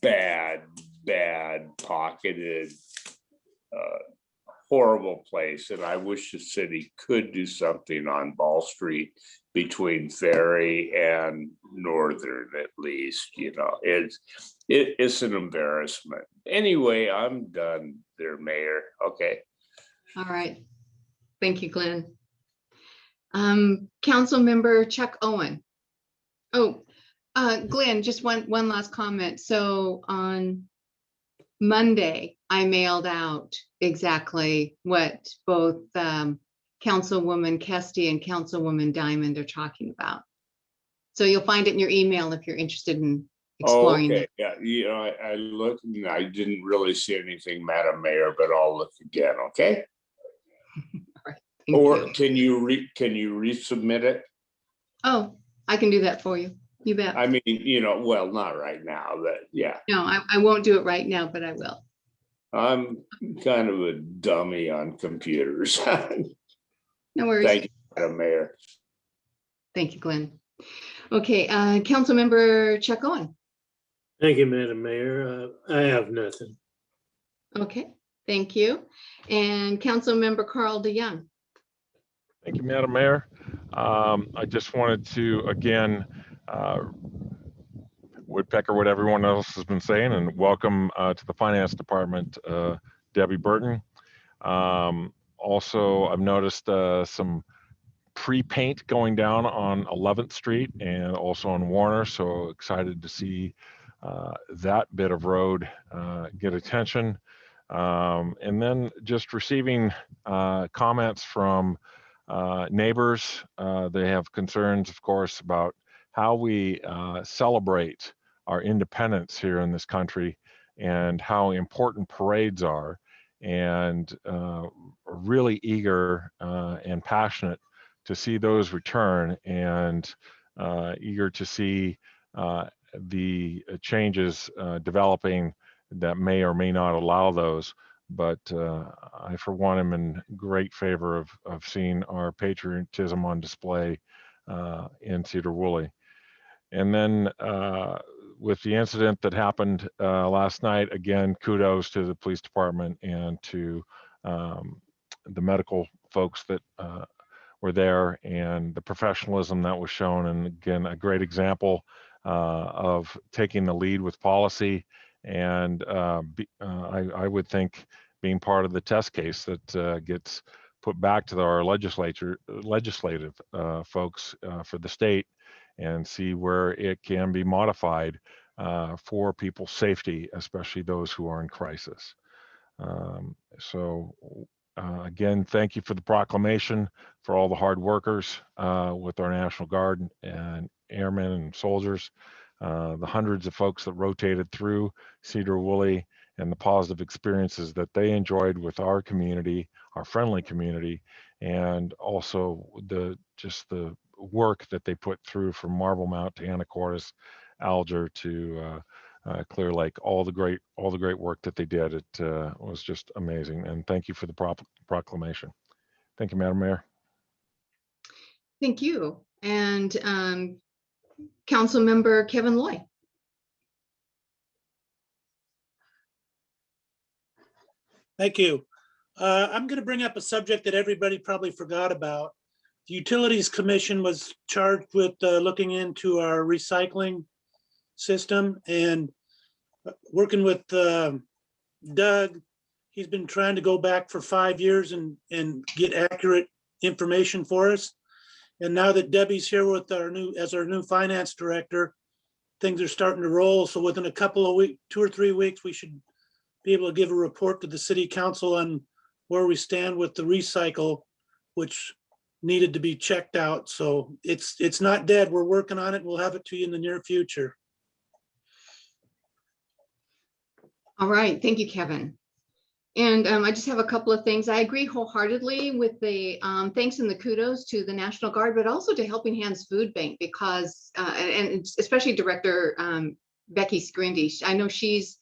bad pocketed, horrible place. And I wish the city could do something on Ball Street between Ferry and Northern, at least. It's an embarrassment. Anyway, I'm done there, Mayor. Okay. All right. Thank you, Glenn. Council Member Chuck Owen. Oh, Glenn, just one last comment. So on Monday, I mailed out exactly what both Councilwoman Kesty and Councilwoman Diamond are talking about. So you'll find it in your email if you're interested in exploring it. Yeah, I looked and I didn't really see anything, Madam Mayor, but I'll look again, okay? All right, or can you resubmit it? Oh, I can do that for you. You bet. I mean, well, not right now, but yeah. No, I won't do it right now, but I will. I'm kind of a dummy on computers. No worries. Thank you, Madam Mayor. Thank you, Glenn. Okay, Council Member Chuck Owen. Thank you, Madam Mayor. I have nothing. Okay, thank you. And Council Member Carl DeYoung. Thank you, Madam Mayor. I just wanted to, again, woodpecker what everyone else has been saying, and welcome to the Finance Department, Debbie Burton. Also, I've noticed some pre-paint going down on 11th Street and also on Warner. So excited to see that bit of road get attention. And then just receiving comments from neighbors. They have concerns, of course, about how we celebrate our independence here in this country and how important parades are, and really eager and passionate to see those return, and eager to see the changes developing that may or may not allow those. But I, for one, am in great favor of seeing our patriotism on display in Sedro-Woolley. And then with the incident that happened last night, again, kudos to the police department and to the medical folks that were there, and the professionalism that was shown. And again, a great example of taking the lead with policy, and I would think being part of the test case that gets put back to our legislative folks for the state, and see where it can be modified for people's safety, especially those who are in crisis. Again, thank you for the proclamation, for all the hard workers with our National Guard and airmen and soldiers, the hundreds of folks that rotated through Sedro-Woolley, and the positive experiences that they enjoyed with our community, our friendly community, and also the work that they put through from Marble Mount to Anacortes, Alger to Clear Lake. All the great work that they did. It was just amazing. And thank you for the proclamation. Thank you, Madam Mayor. Thank you. And Council Member Kevin Loy. Thank you. I'm going to bring up a subject that everybody probably forgot about. The Utilities Commission was charged with looking into our recycling system, and working with Doug. He's been trying to go back for 5 years and get accurate information for us. And now that Debbie's here with our new finance director, things are starting to roll. So within a couple of weeks, 2 or 3 weeks, we should be able to give a report to the city council on where we stand with the recycle, which needed to be checked out. So it's not dead. We're working on it. We'll have it to you in the near future. All right, thank you, Kevin. And I just have a couple of things. I agree wholeheartedly with the thanks and the kudos to the National Guard, but also to Helping Hands Food Bank, because, and especially Director Becky Scrindy. I know she's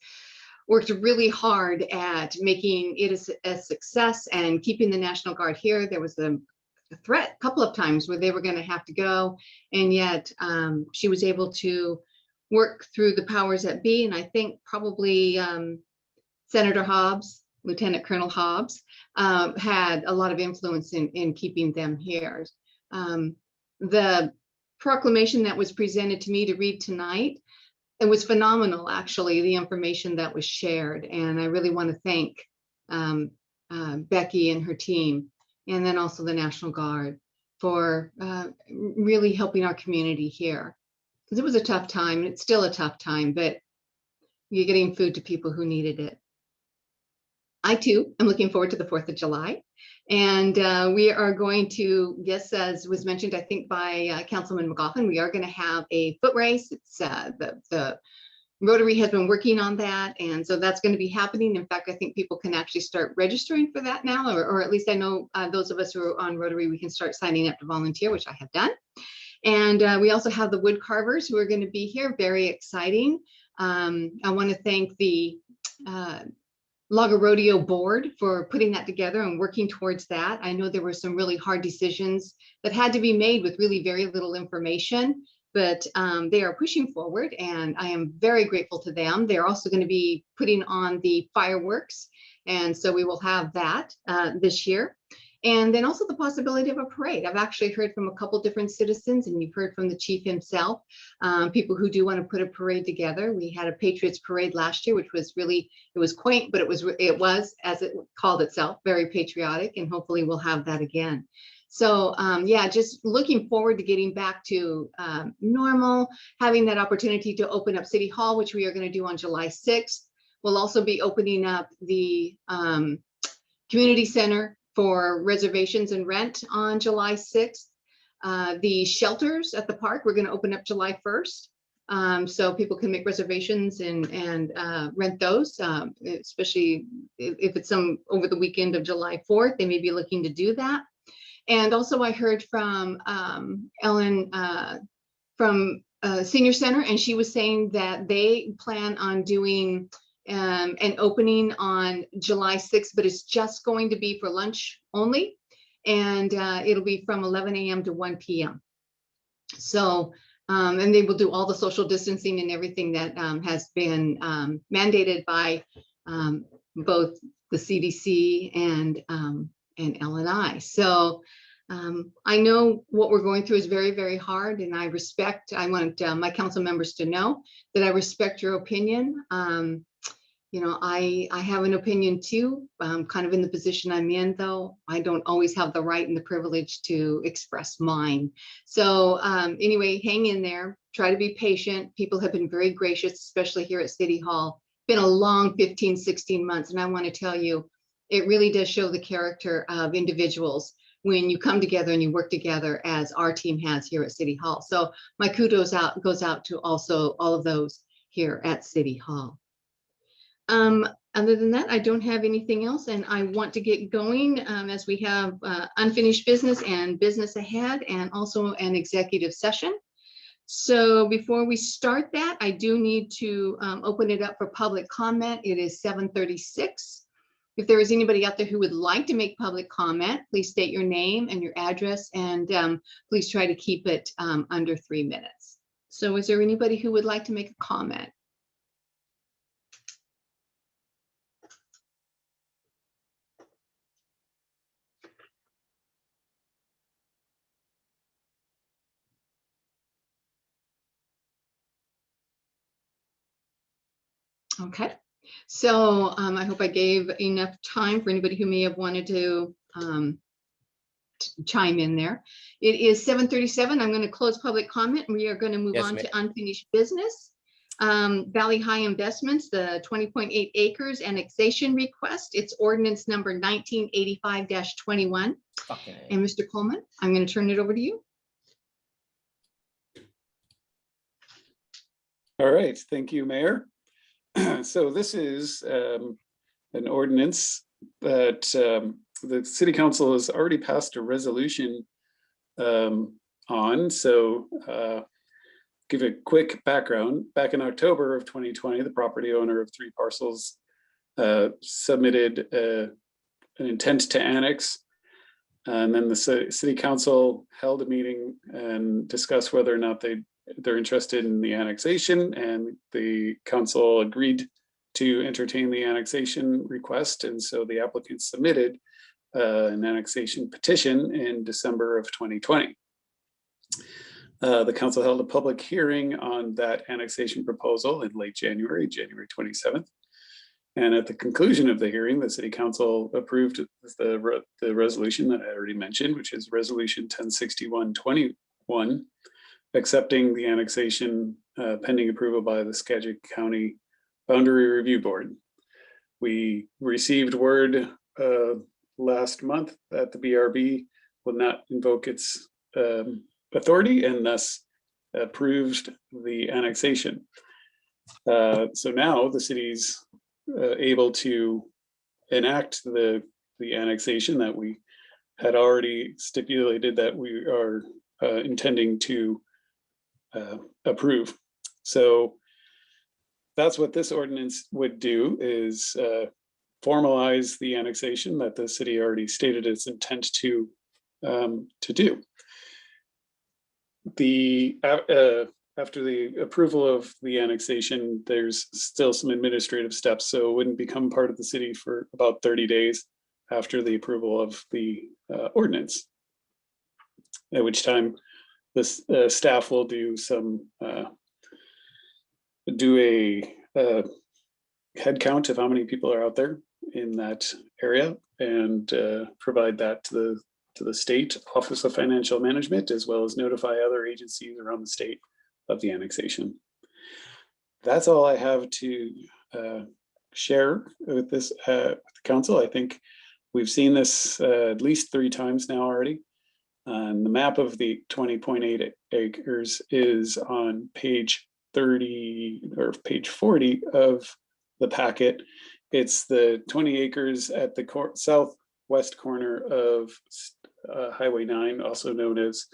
worked really hard at making it a success and keeping the National Guard here. There was a threat a couple of times where they were going to have to go, and yet she was able to work through the powers that be. And I think probably Senator Hobbs, Lieutenant Colonel Hobbs, had a lot of influence in keeping them here. The proclamation that was presented to me to read tonight, it was phenomenal, actually, the information that was shared. And I really want to thank Becky and her team, and then also the National Guard, for really helping our community here. Because it was a tough time, and it's still a tough time, but you're getting food to people who needed it. I too am looking forward to the 4th of July. And we are going to, yes, as was mentioned, I think by Councilman McGoffin, we are going to have a foot race. It's the Rotary has been working on that. And so that's going to be happening. In fact, I think people can actually start registering for that now, or at least I know those of us who are on Rotary, we can start signing up to volunteer, which I have done. And we also have the wood carvers who are going to be here. Very exciting. I want to thank the Lager Rodeo board for putting that together and working towards that. I know there were some really hard decisions that had to be made with really very little information, but they are pushing forward, and I am very grateful to them. They're also going to be putting on the fireworks, and so we will have that this year. And then also the possibility of a parade. I've actually heard from a couple different citizens, and you've heard from the chief himself, people who do want to put a parade together. We had a Patriots parade last year, which was really, it was quaint, but it was, as it called itself, very patriotic, and hopefully we'll have that again. So yeah, just looking forward to getting back to normal, having that opportunity to open up City Hall, which we are going to do on July 6th. We'll also be opening up the community center for reservations and rent on July 6th. The shelters at the park, we're going to open up July 1st. So people can make reservations and rent those, especially if it's over the weekend of July 4th, they may be looking to do that. And also I heard from Ellen from Senior Center, and she was saying that they plan on doing an opening on July 6th, but it's just going to be for lunch only. And it'll be from 11 a.m. to 1 p.m. So, and they will do all the social distancing and everything that has been mandated by both the CDC and L&I. So I know what we're going through is very, very hard, and I want my council members to know that I respect your opinion. You know, I have an opinion too, kind of in the position I'm in, though. I don't always have the right and the privilege to express mine. So anyway, hang in there, try to be patient. People have been very gracious, especially here at City Hall. Been a long 15, 16 months. And I want to tell you, it really does show the character of individuals when you come together and you work together as our team has here at City Hall. So my kudos goes out to also all of those here at City Hall. Other than that, I don't have anything else, and I want to get going as we have unfinished business and business ahead, and also an executive session. So before we start that, I do need to open it up for public comment. It is 7:36. If there is anybody out there who would like to make public comment, please state your name and your address, and please try to keep it under 3 minutes. So is there anybody who would like to make a comment? Okay, so I hope I gave enough time for anybody who may have wanted to chime in there. It is 7:37. I'm going to close public comment, and we are going to move on to unfinished business. Valley High Investments, the 20.8 acres annexation request. It's ordinance number 1985-21. Okay. And Mr. Coleman, I'm going to turn it over to you. All right, thank you, Mayor. So this is an ordinance that the City Council has already passed a resolution on. So give a quick background. Back in October of 2020, the property owner of 3 parcels submitted an intent to annex. And then the City Council held a meeting and discussed whether or not they're interested in the annexation, and the council agreed to entertain the annexation request. And so the applicant submitted an annexation petition in December of 2020. The council held a public hearing on that annexation proposal in late January 27th. And at the conclusion of the hearing, the City Council approved the resolution that I already mentioned, which is Resolution 1061-21, accepting the annexation pending approval by the Skagit County Boundary Review Board. We received word last month that the BRB will not invoke its authority, and thus approved the annexation. So now the city's able to enact the annexation that we had already stipulated that we are intending to approve. So that's what this ordinance would do, is formalize the annexation that the city already stated its intent to do. After the approval of the annexation, there's still some administrative steps, so it wouldn't become part of the city for about 30 days after the approval of the ordinance, at which time the staff will do a head count of how many people are out there in that area, and provide that to to the State Office of Financial Management, as well as notify other agencies around the state of the annexation. That's all I have to share with this with the council. I think we've seen this at least 3 times now already. The map of the 20.8 acres is on page 30 or page 40 of the packet. It's the 20 acres at the southwest corner of Highway 9, also known as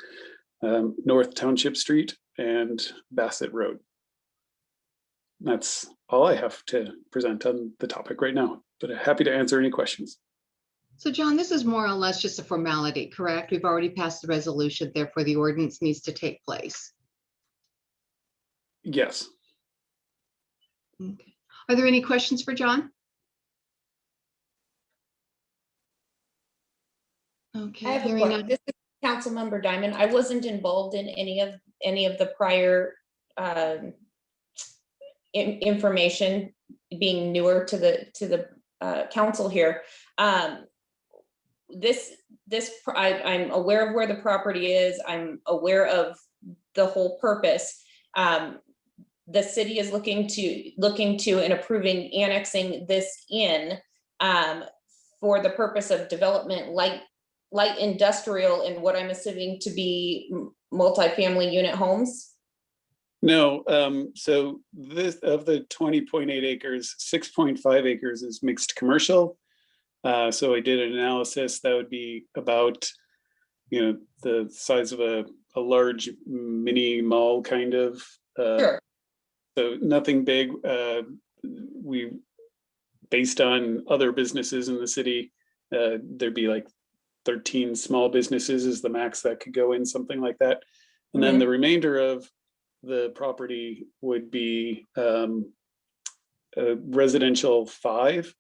North Township Street and Bassett Road. That's all I have to present on the topic right now, but happy to answer any questions. So John, this is more or less just a formality, correct? We've already passed the resolution, therefore the ordinance needs to take place. Yes. Okay. Are there any questions for John? Okay. I have a question. This is Councilmember Diamond. I wasn't involved in any of the prior information, being newer to the council here. I'm aware of where the property is. I'm aware of the whole purpose. The city is looking to and approving annexing this in for the purpose of development, light industrial, and what I'm assuming to be multifamily unit homes. No, so this of the 20.8 acres, 6.5 acres is mixed commercial. So I did an analysis that would be about, the size of a large mini mall kind of. Sure. So nothing big. We, based on other businesses in the city, there'd be like 13 small businesses is the max that could go in, something like that. And then the remainder of the property would be residential 5.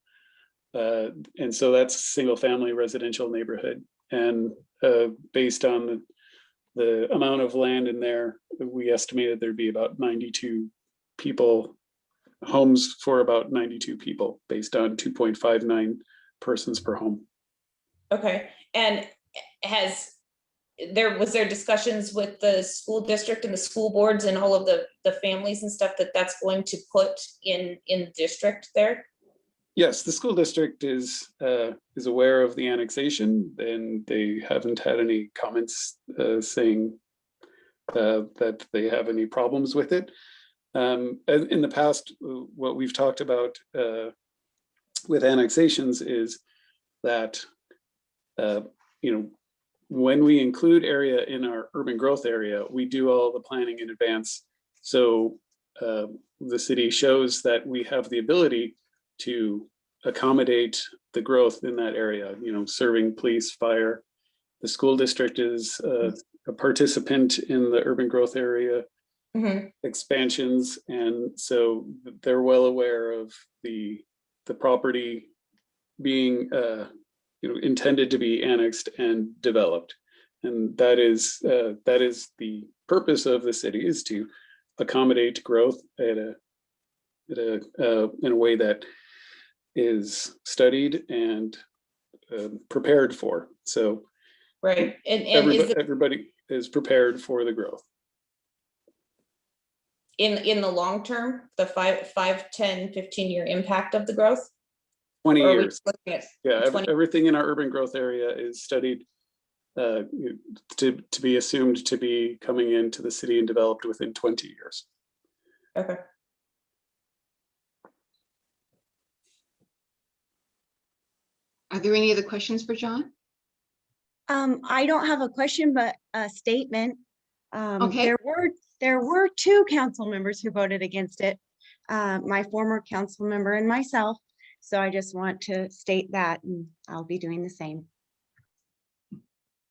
And so that's single family residential neighborhood. And based on the amount of land in there, we estimated there'd be about 92 people, homes for about 92 people based on 2.59 persons per home. Okay. And was there discussions with the school district and the school boards and all of the families and stuff that's going to put in district there? Yes, the school district is aware of the annexation, and they haven't had any comments saying that they have any problems with it. In the past, what we've talked about with annexations is that when we include area in our urban growth area, we do all the planning in advance. So the city shows that we have the ability to accommodate the growth in that area, serving police, fire. The school district is a participant in the urban growth area expansions. And so they're well aware of the property being intended to be annexed and developed. And that is the purpose of the city, is to accommodate growth in a way that is studied and prepared for. So right. And everybody is prepared for the growth. In the long term, the 5, 10, 15-year impact of the growth? 20 or years. Yeah, 20? Everything in our urban growth area is studied to be assumed to be coming into the city and developed within 20 years. Okay. Are there any other questions for John? I don't have a question, but a statement. Okay. There were 2 council members who voted against it, my former council member and myself. So I just want to state that, and I'll be doing the same.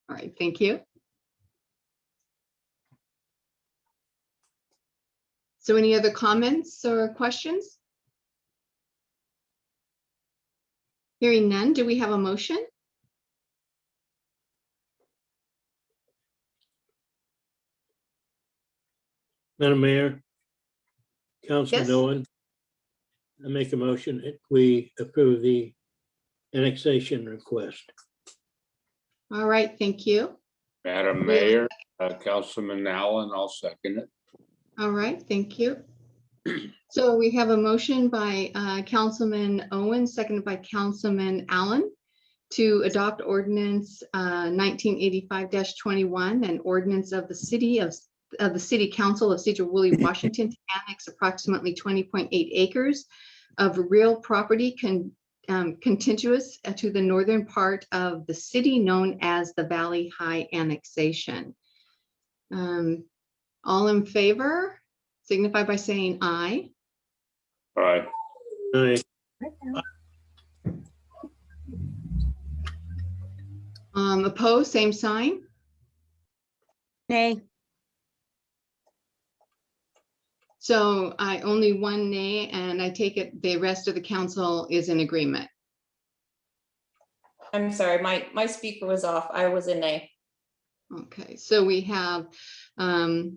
All right, thank you. So any other comments or questions? Hearing none, do we have a motion? Madam Mayor, Councilor Yes. Nolan, I make a motion that we approve the annexation request. All right, thank you. Madam Mayor, Councilman Allen, I'll second it. All right, thank you. So we have a motion by Councilman Owen, seconded by Councilman Allen, to adopt ordinance 1985-21, an ordinance of the City Council of Sedro-Woolley, Washington, to annex approximately 20.8 acres of real property contiguous to the northern part of the city, known as the Valley High Annexation. All in favor, signify by saying aye. Aye. Aye. Opposed, same sign. Nay. So I only one nay, and I take it the rest of the council is in agreement. I'm sorry, my speaker was off. I was a nay. Okay, so we have 5,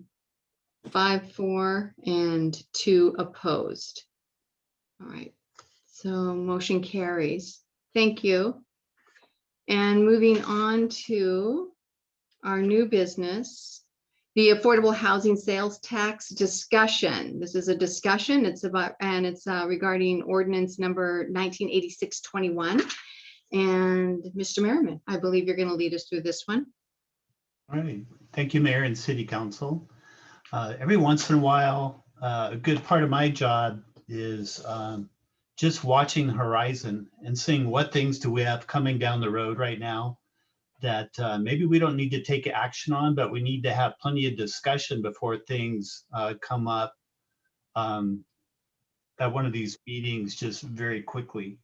4, and 2 opposed. All right, so motion carries. Thank you. And moving on to our new business, the affordable housing sales tax discussion. This is a discussion. It's about, and it's regarding ordinance number 1986-21. And Mr. Merriman, I believe you're going to lead us through this one. All right. Thank you, Mayor and City Council. Every once in a while, a good part of my job is just watching horizon and seeing what things do we have coming down the road right now that maybe we don't need to take action on, but we need to have plenty of discussion before things come up at one of these meetings just very quickly.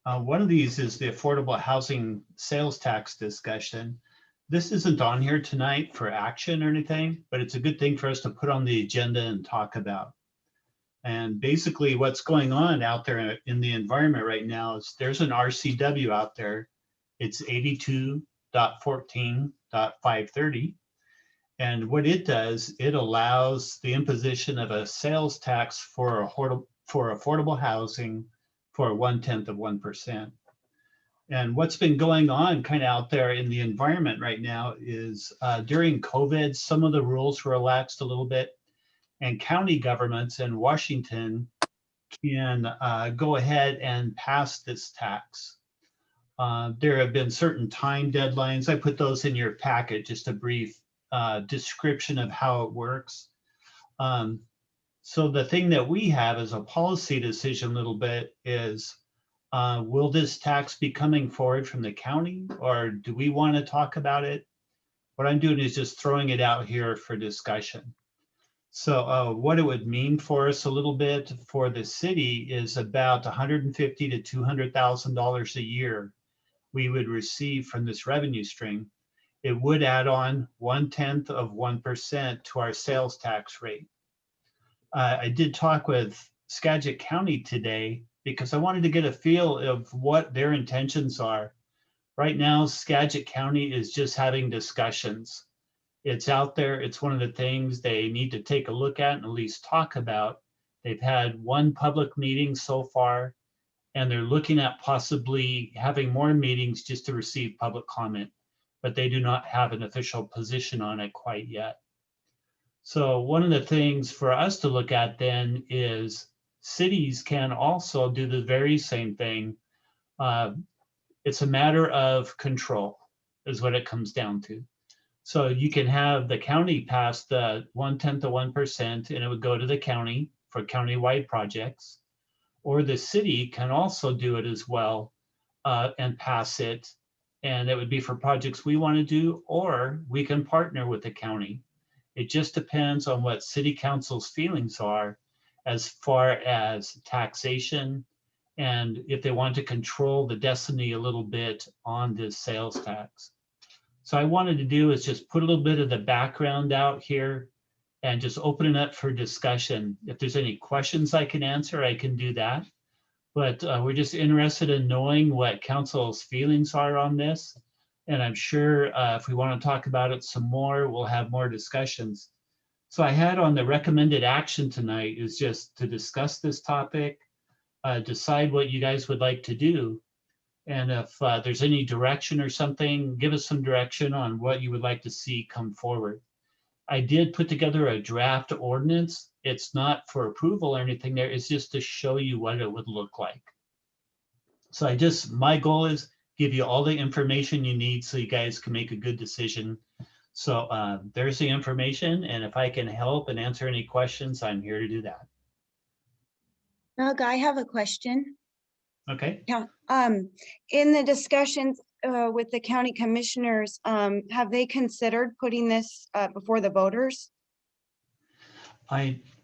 One of these is the affordable housing sales tax discussion. This isn't on here tonight for action or anything, but it's a good thing for us to put on the agenda and talk about. And basically what's going on out there in the environment right now is there's an RCW out there. It's 82.14.530. And what it does, it allows the imposition of a sales tax for affordable housing for 0.1%. And what's been going on kind of out there in the environment right now is during COVID, some of the rules were relaxed a little bit, and county governments in Washington can go ahead and pass this tax. There have been certain time deadlines. I put those in your packet, just a brief description of how it works. So the thing that we have as a policy decision a little bit is, will this tax be coming forward from the county, or do we want to talk about it? What I'm doing is just throwing it out here for discussion. So what it would mean for us a little bit for the city is about $150,000 to $200,000 a year we would receive from this revenue stream. It would add on 0.1% to our sales tax rate. I did talk with Skagit County today because I wanted to get a feel of what their intentions are. Right now, Skagit County is just having discussions. It's out there. It's one of the things they need to take a look at and at least talk about. They've had one public meeting so far, and they're looking at possibly having more meetings just to receive public comment, but they do not have an official position on it quite yet. So one of the things for us to look at then is cities can also do the very same thing. It's a matter of control is what it comes down to. So you can have the county pass the 0.1%, and it would go to the county for countywide projects, or the city can also do it as well and pass it. And it would be for projects we want to do, or we can partner with the county. It just depends on what city council's feelings are as far as taxation and if they want to control the destiny a little bit on this sales tax. So I wanted to do is just put a little bit of the background out here and just open it up for discussion. If there's any questions I can answer, I can do that. But we're just interested in knowing what council's feelings are on this. And I'm sure if we want to talk about it some more, we'll have more discussions. So I had on the recommended action tonight is just to discuss this topic, decide what you guys would like to do. And if there's any direction or something, give us some direction on what you would like to see come forward. I did put together a draft ordinance. It's not for approval or anything there. It's just to show you what it would look like. So my goal is give you all the information you need so you guys can make a good decision. So there's the information. And if I can help and answer any questions, I'm here to do that. Doug, I have a question. Okay. Yeah. In the discussions with the county commissioners, have they considered putting this before the voters?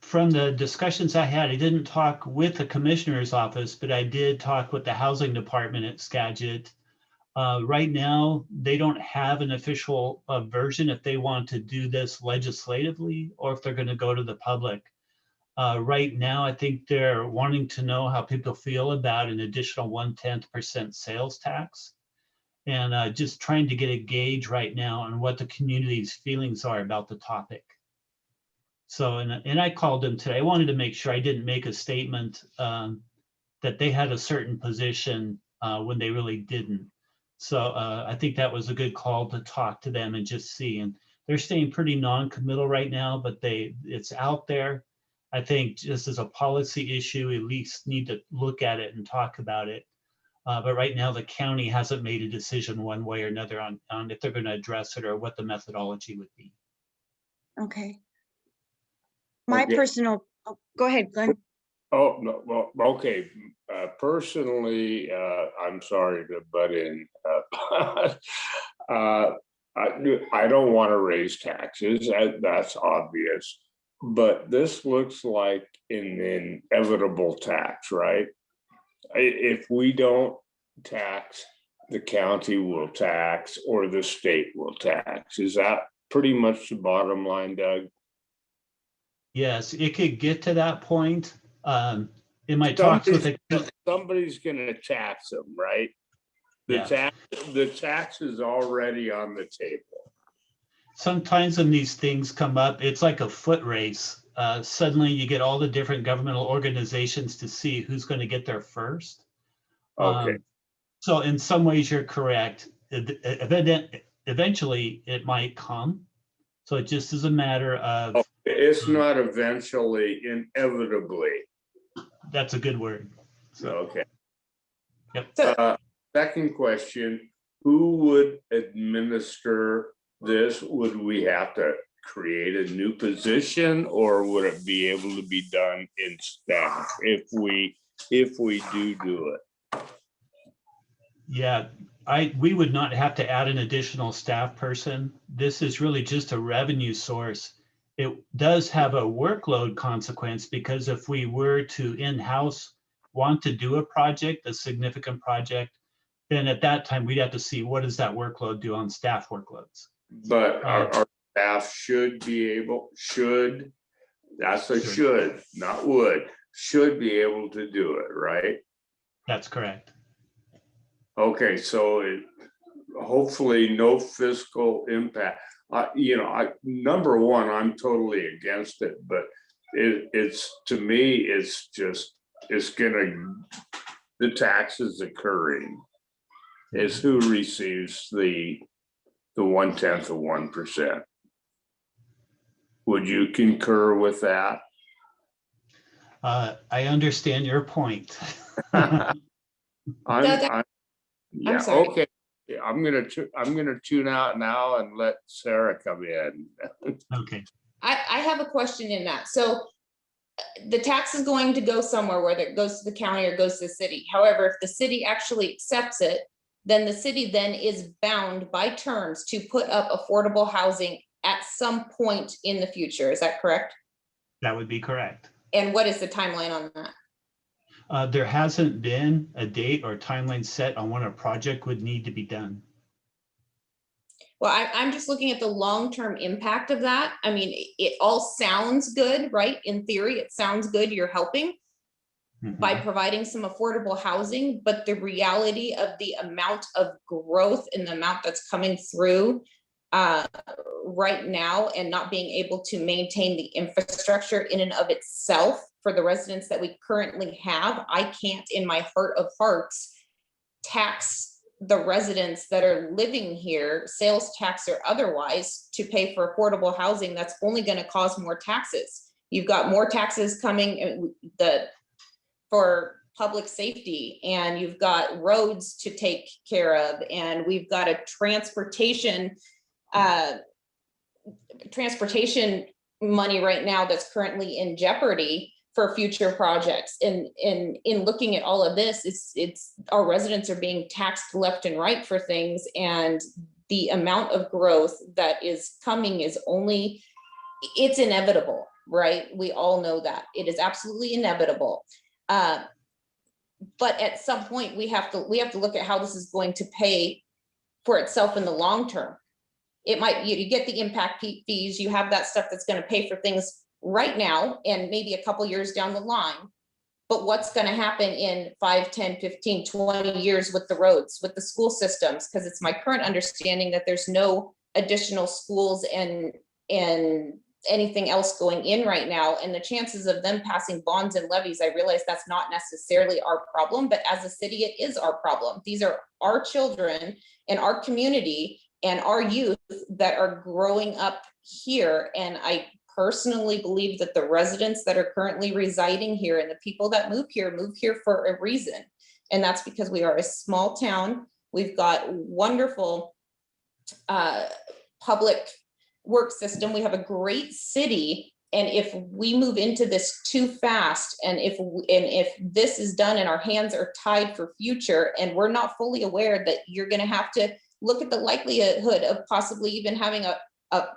From the discussions I had, I didn't talk with the commissioner's office, but I did talk with the housing department at Skagit. Right now, they don't have an official version if they want to do this legislatively or if they're going to go to the public. Right now, I think they're wanting to know how people feel about an additional 0.1% sales tax, and just trying to get a gauge right now on what the community's feelings are about the topic. So, and I called them today. I wanted to make sure I didn't make a statement that they had a certain position when they really didn't. So I think that was a good call to talk to them and just see. And they're staying pretty non-committal right now, but it's out there. I think just as a policy issue, at least need to look at it and talk about it. But right now, the county hasn't made a decision one way or another on if they're going to address it or what the methodology would be. Okay. My Okay. personal, go ahead, Glenn. Oh, no, well, okay. Personally, I'm sorry to butt in. I don't want to raise taxes. That's obvious. But this looks like an inevitable tax, right? If we don't tax, the county will tax or the state will tax. Is that pretty much the bottom line, Doug? Yes, it could get to that point. In my talks with somebody's going to tax them, right? The tax is already on the table. Sometimes when these things come up, it's like a foot race. Suddenly you get all the different governmental organizations to see who's going to get there first. Okay. So in some ways you're correct. Eventually it might come. So it just is a matter of. It's not eventually, inevitably. That's a good word. So, okay. Yep. Second question, who would administer this? Would we have to create a new position or would it be able to be done in staff if we do it? Yeah, we would not have to add an additional staff person. This is really just a revenue source. It does have a workload consequence because if we were to in-house want to do a project, a significant project, then at that time we'd have to see what does that workload do on staff workloads. But our staff should be able, that's a should, not would, should be able to do it, right? That's correct. Okay, so hopefully no fiscal impact. Number one, I'm totally against it, but it's to me, it's the taxes occurring is who receives the 0.1%. Would you concur with that? I understand your point. Yeah, sorry. okay. I'm gonna tune out now and let Sarah come in. Okay. I have a question in that. So the tax is going to go somewhere, whether it goes to the county or goes to the city. However, if the city actually accepts it, then the city then is bound by terms to put up affordable housing at some point in the future. Is that correct? That would be correct. And what is the timeline on that? There hasn't been a date or timeline set on when a project would need to be done. Well, I'm just looking at the long-term impact of that. I mean, it all sounds good, right? In theory, it sounds good. You're helping by providing some affordable housing, but the reality of the amount of growth and the amount that's coming through right now and not being able to maintain the infrastructure in and of itself for the residents that we currently have, I can't in my heart of hearts tax the residents that are living here, sales tax or otherwise, to pay for affordable housing, that's only going to cause more taxes. You've got more taxes coming for public safety, and you've got roads to take care of, and we've got a transportation money right now that's currently in jeopardy for future projects. And in looking at all of this, it's our residents are being taxed left and right for things, and the amount of growth that is coming is it's inevitable, right? We all know that it is absolutely inevitable. But at some point we have to look at how this is going to pay for itself in the long term. It might, you get the impact fees, you have that stuff that's going to pay for things right now and maybe a couple years down the line. But what's going to happen in 5, 10, 15, 20 years with the roads, with the school systems? Because it's my current understanding that there's no additional schools and anything else going in right now. And the chances of them passing bonds and levies, I realize that's not necessarily our problem, but as a city, it is our problem. These are our children and our community and our youth that are growing up here. And I personally believe that the residents that are currently residing here and the people that move here for a reason. And that's because we are a small town. We've got wonderful public work system. We have a great city. And if we move into this too fast, and if this is done and our hands are tied for future, and we're not fully aware that you're going to have to look at the likelihood of possibly even having a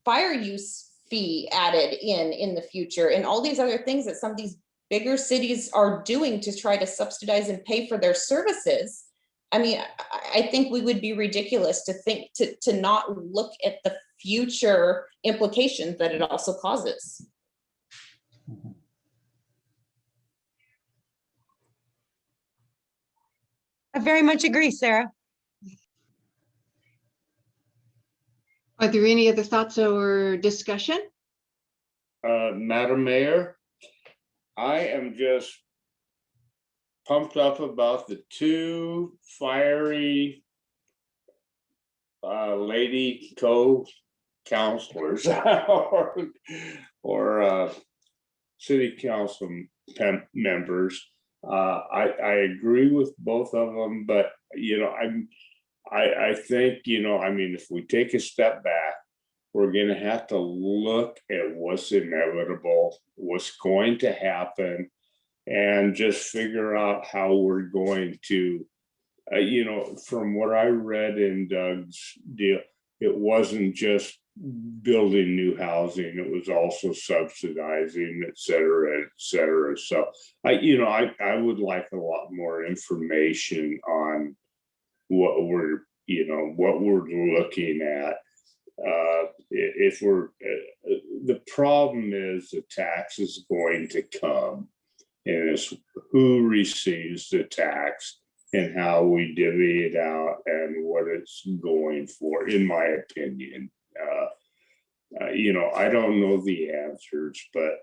fire use fee added in the future, and all these other things that some of these bigger cities are doing to try to subsidize and pay for their services. I mean, I think we would be ridiculous to think to not look at the future implications that it also causes. I very much agree, Sarah. Are there any other thoughts or discussion? Madam Mayor, I am just pumped up about the 2 fiery lady co-counselors or city council members. I agree with both of them, but I think, I mean, if we take a step back, we're going to have to look at what's inevitable, what's going to happen, and just figure out how we're going to, from what I read in Doug's deal, it wasn't just building new housing, it was also subsidizing, et cetera, et cetera. So I would like a lot more information on what we're looking at. If we're the problem is the tax is going to come, and it's who receives the tax and how we divvy it out and what it's going for, in my opinion. I don't know the answers, but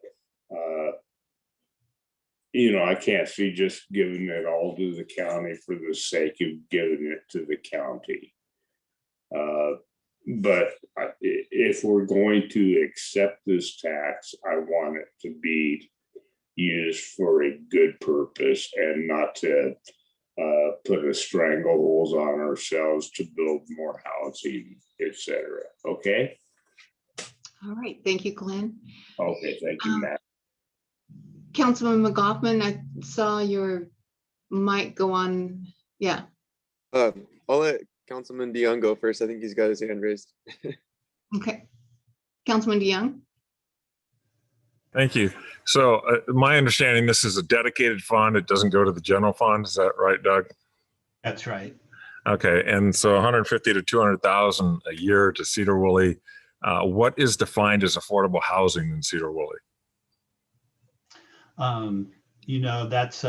I can't see just giving it all to the county for the sake of giving it to the county. But if we're going to accept this tax, I want it to be used for a good purpose and not to put a stranglehold on ourselves to build more housing, et cetera. Okay. All right. Thank you, Glenn. Okay. Thank you, Matt. Councilman McGoffman, I saw your mic go on. Yeah. I'll let Councilman DeYoung go first. I think he's got his hand raised. Okay. Councilman DeYoung. Thank you. So my understanding, this is a dedicated fund. It doesn't go to the general fund. Is that right, Doug? That's right. Okay. And so 150 to 200,000 a year to Sedro-Woolley. What is defined as affordable housing in Sedro-Woolley? That's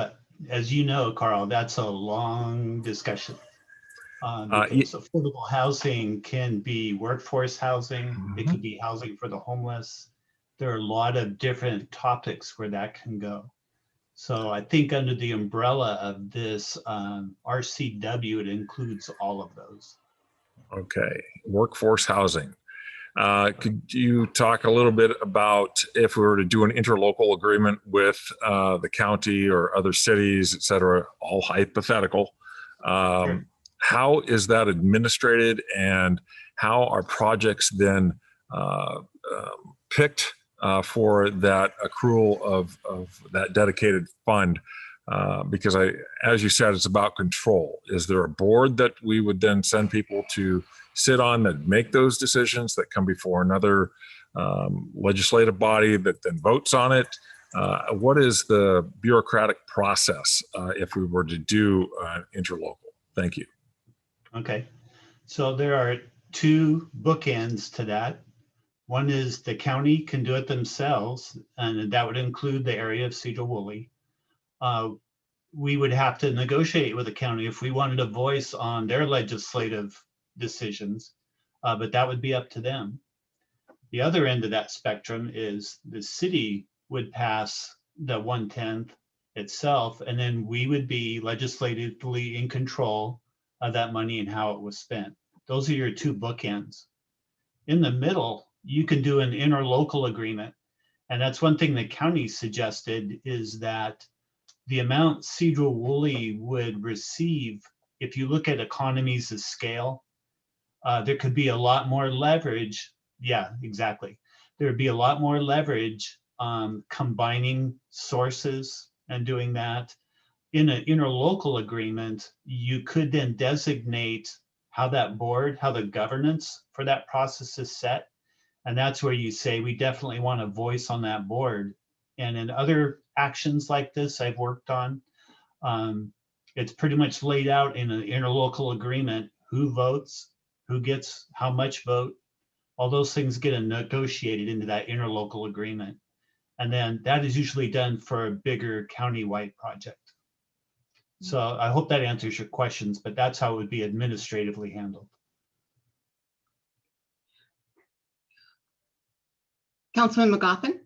as you know, Carl, that's a long discussion. Because affordable housing can be workforce housing, it could be housing for the homeless. There are a lot of different topics where that can go. So I think under the umbrella of this RCW, it includes all of those. Okay, workforce housing. Could you talk a little bit about if we were to do an interlocal agreement with the county or other cities, et cetera, all hypothetical? Sure. How is that administrated, and how are projects then picked for that accrual of that dedicated fund? Because as you said, it's about control. Is there a board that we would then send people to sit on that make those decisions that come before another legislative body that then votes on it? What is the bureaucratic process if we were to do interlocal? Thank you. Okay, so there are two bookends to that. One is the county can do it themselves, and that would include the area of Sedro-Woolley. We would have to negotiate with the county if we wanted a voice on their legislative decisions, but that would be up to them. The other end of that spectrum is the city would pass the 1/10 itself, and then we would be legislatively in control of that money and how it was spent. Those are your two bookends. In the middle, you can do an interlocal agreement. And that's one thing the county suggested, is that the amount Sedro-Woolley would receive, if you look at economies of scale, there could be a lot more leverage. Yeah, exactly. There would be a lot more leverage combining sources and doing that. In an interlocal agreement, you could then designate how that board, how the governance for that process is set. And that's where you say, we definitely want a voice on that board. And in other actions like this I've worked on, it's pretty much laid out in an interlocal agreement, who votes, who gets how much vote. All those things get negotiated into that interlocal agreement. And then that is usually done for a bigger county-wide project. So I hope that answers your questions, but that's how it would be administratively handled. Councilman McGoffin?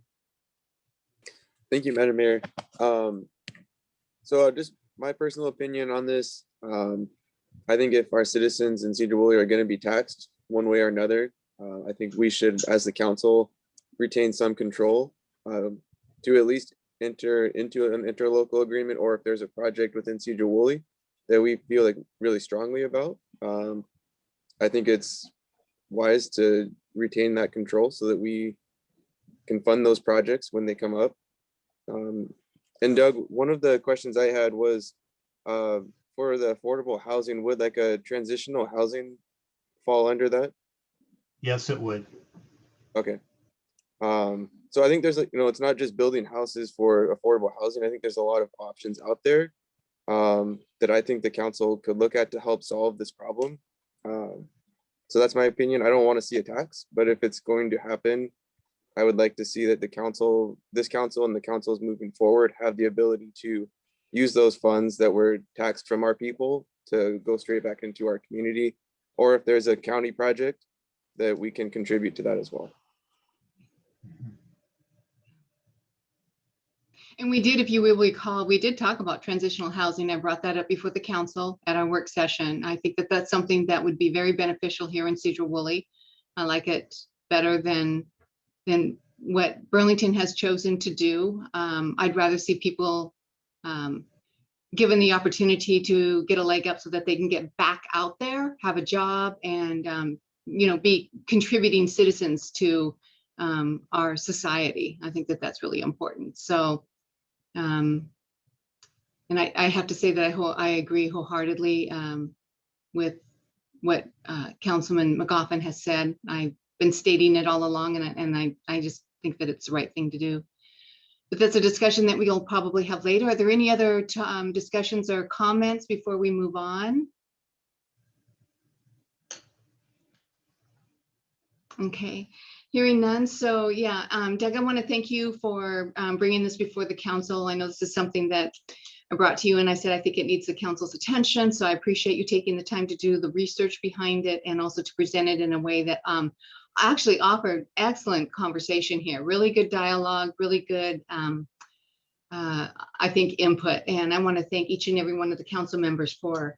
Thank you, Madam Mayor. So just my personal opinion on this, I think if our citizens in Sedro-Woolley are going to be taxed one way or another, I think we should, as the council, retain some control to at least enter into an interlocal agreement, or if there's a project within Sedro-Woolley that we feel like really strongly about. I think it's wise to retain that control so that we can fund those projects when they come up. And Doug, one of the questions I had was for the affordable housing, would like a transitional housing fall under that? Yes, it would. Okay. So I think there's like, it's not just building houses for affordable housing. I think there's a lot of options out there that I think the council could look at to help solve this problem. So that's my opinion. I don't want to see a tax, but if it's going to happen, I would like to see that the council, this council and the councils moving forward, have the ability to use those funds that were taxed from our people to go straight back into our community. Or if there's a county project, that we can contribute to that as well. And we did, if you will recall, we did talk about transitional housing. I brought that up before the council at our work session. I think that that's something that would be very beneficial here in Sedro-Woolley. I like it better than what Burlington has chosen to do. I'd rather see people given the opportunity to get a leg up so that they can get back out there, have a job, and be contributing citizens to our society. I think that that's really important. So, and I have to say that I agree wholeheartedly with what Councilman McGoffin has said. I've been stating it all along, and I just think that it's the right thing to do. But that's a discussion that we'll probably have later. Are there any other discussions or comments before we move on? Okay, hearing none. So yeah, Doug, I want to thank you for bringing this before the council. I know this is something that I brought to you and I said I think it needs the council's attention. So I appreciate you taking the time to do the research behind it and also to present it in a way that actually offered excellent conversation here. Really good dialogue, really good I think, input. And I want to thank each and every one of the council members for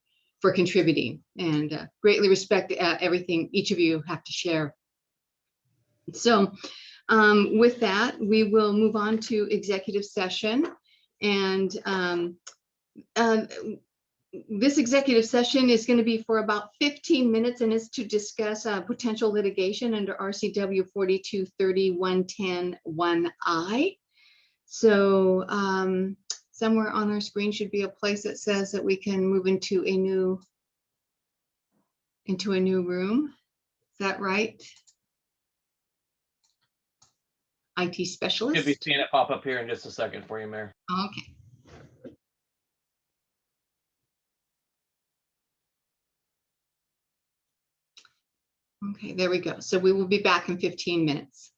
contributing, and greatly respect everything each of you have to share. So with that, we will move on to executive session. And this executive session is going to be for about 15 minutes, and is to discuss potential litigation under RCW 4230-110-1I. So somewhere on our screen should be a place that says that we can move into a new room. Is that right? IT specialist. You'll be seeing it pop up here in just a second for you, Mayor. Okay. Okay, there we go. So we will be back in 15 minutes.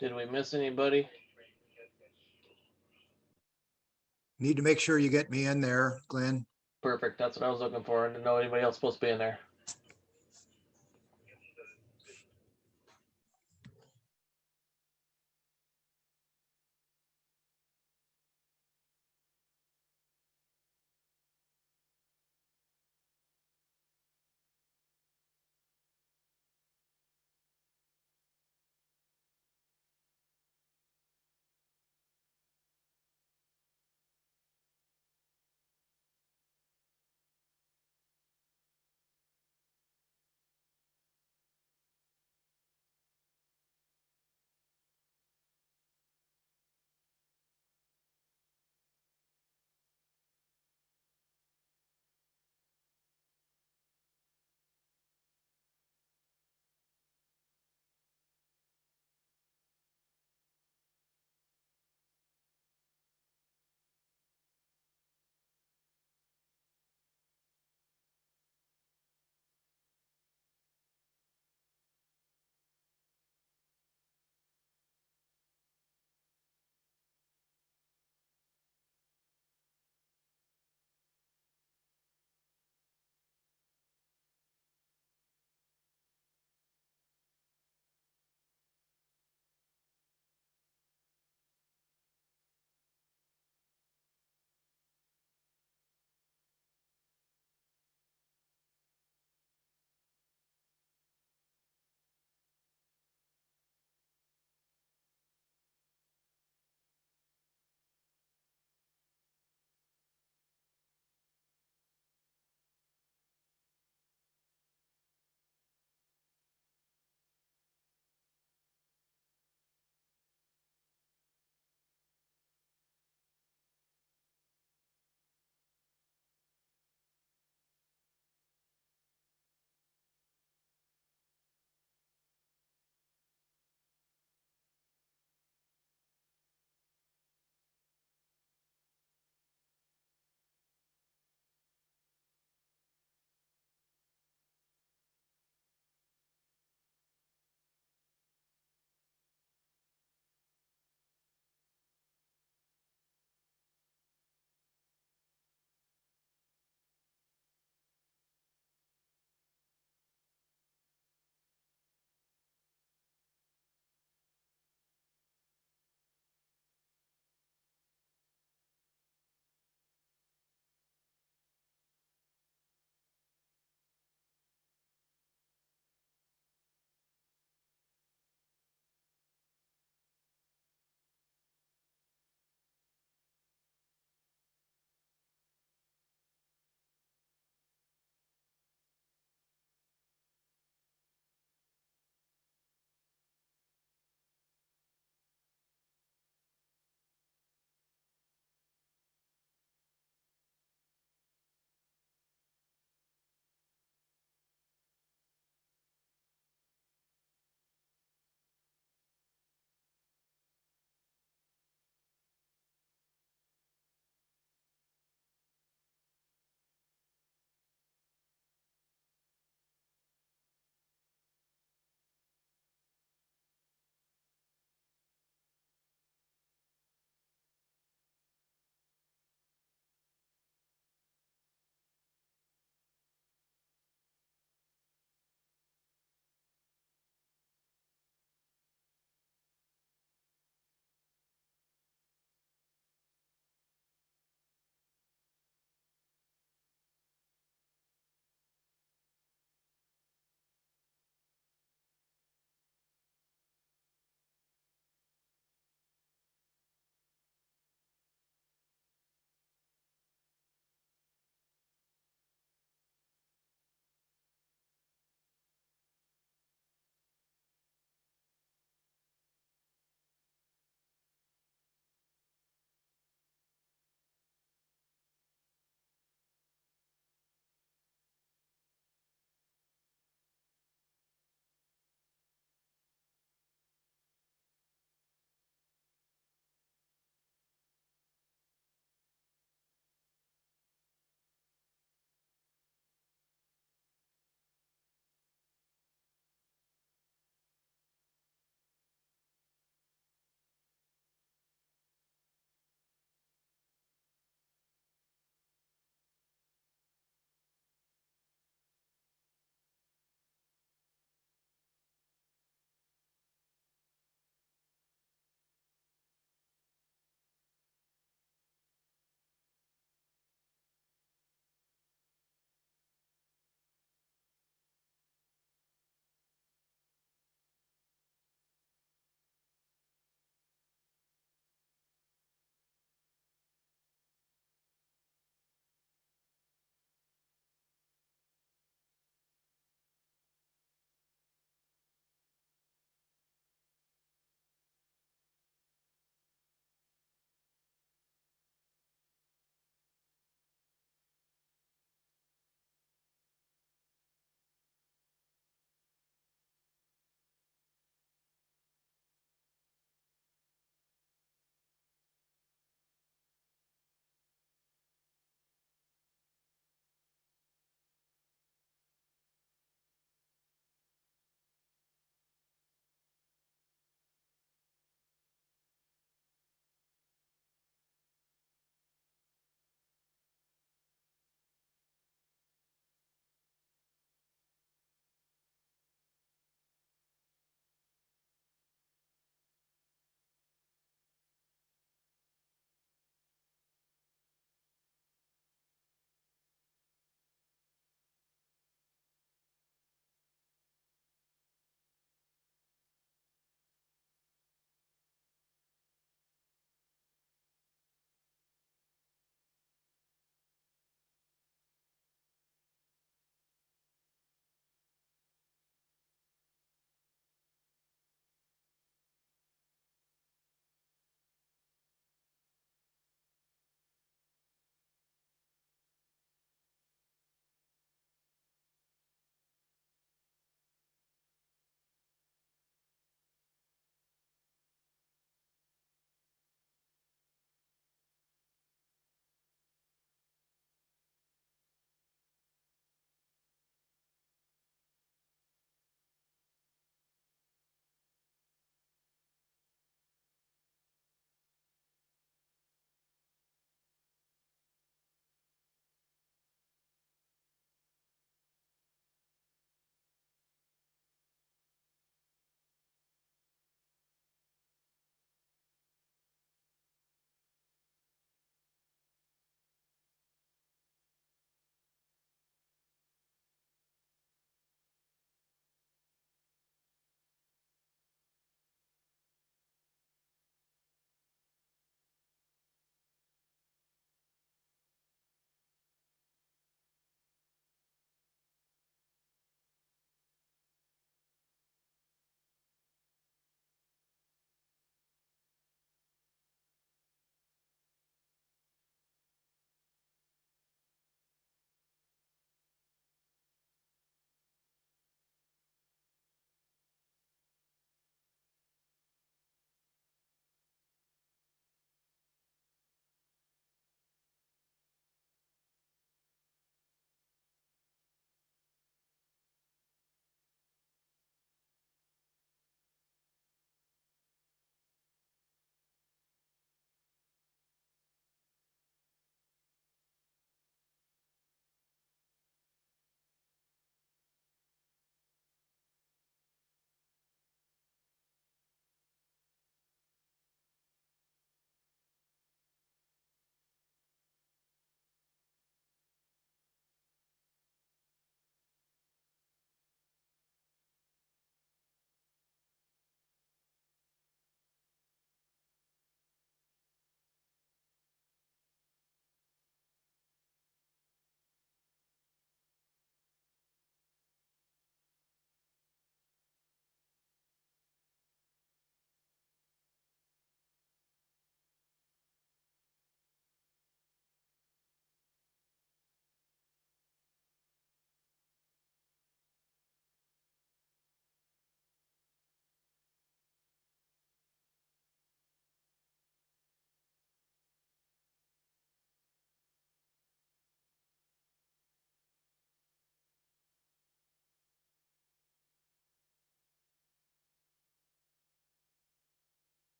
Did we miss anybody? Need to make sure you get me in there, Glenn. Perfect. That's what I was looking for. I didn't know anybody else supposed to be in there.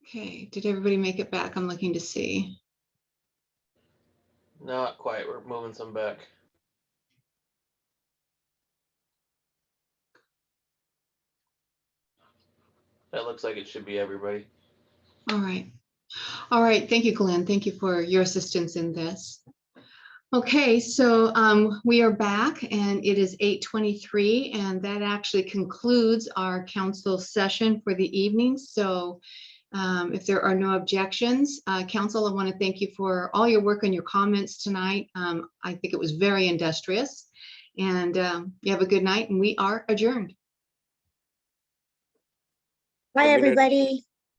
Okay, did everybody make it back? I'm looking to see. Not quite. We're moving some back. That looks like it should be everybody. All right. All right. Thank you, Glenn. Thank you for your assistance in this. Okay, so we are back and it is 8:23 and that actually concludes our council session for the evening. So if there are no objections, council, I want to thank you for all your work and your comments tonight. I think it was very industrious and you have a good night and we are adjourned. Bye, everybody.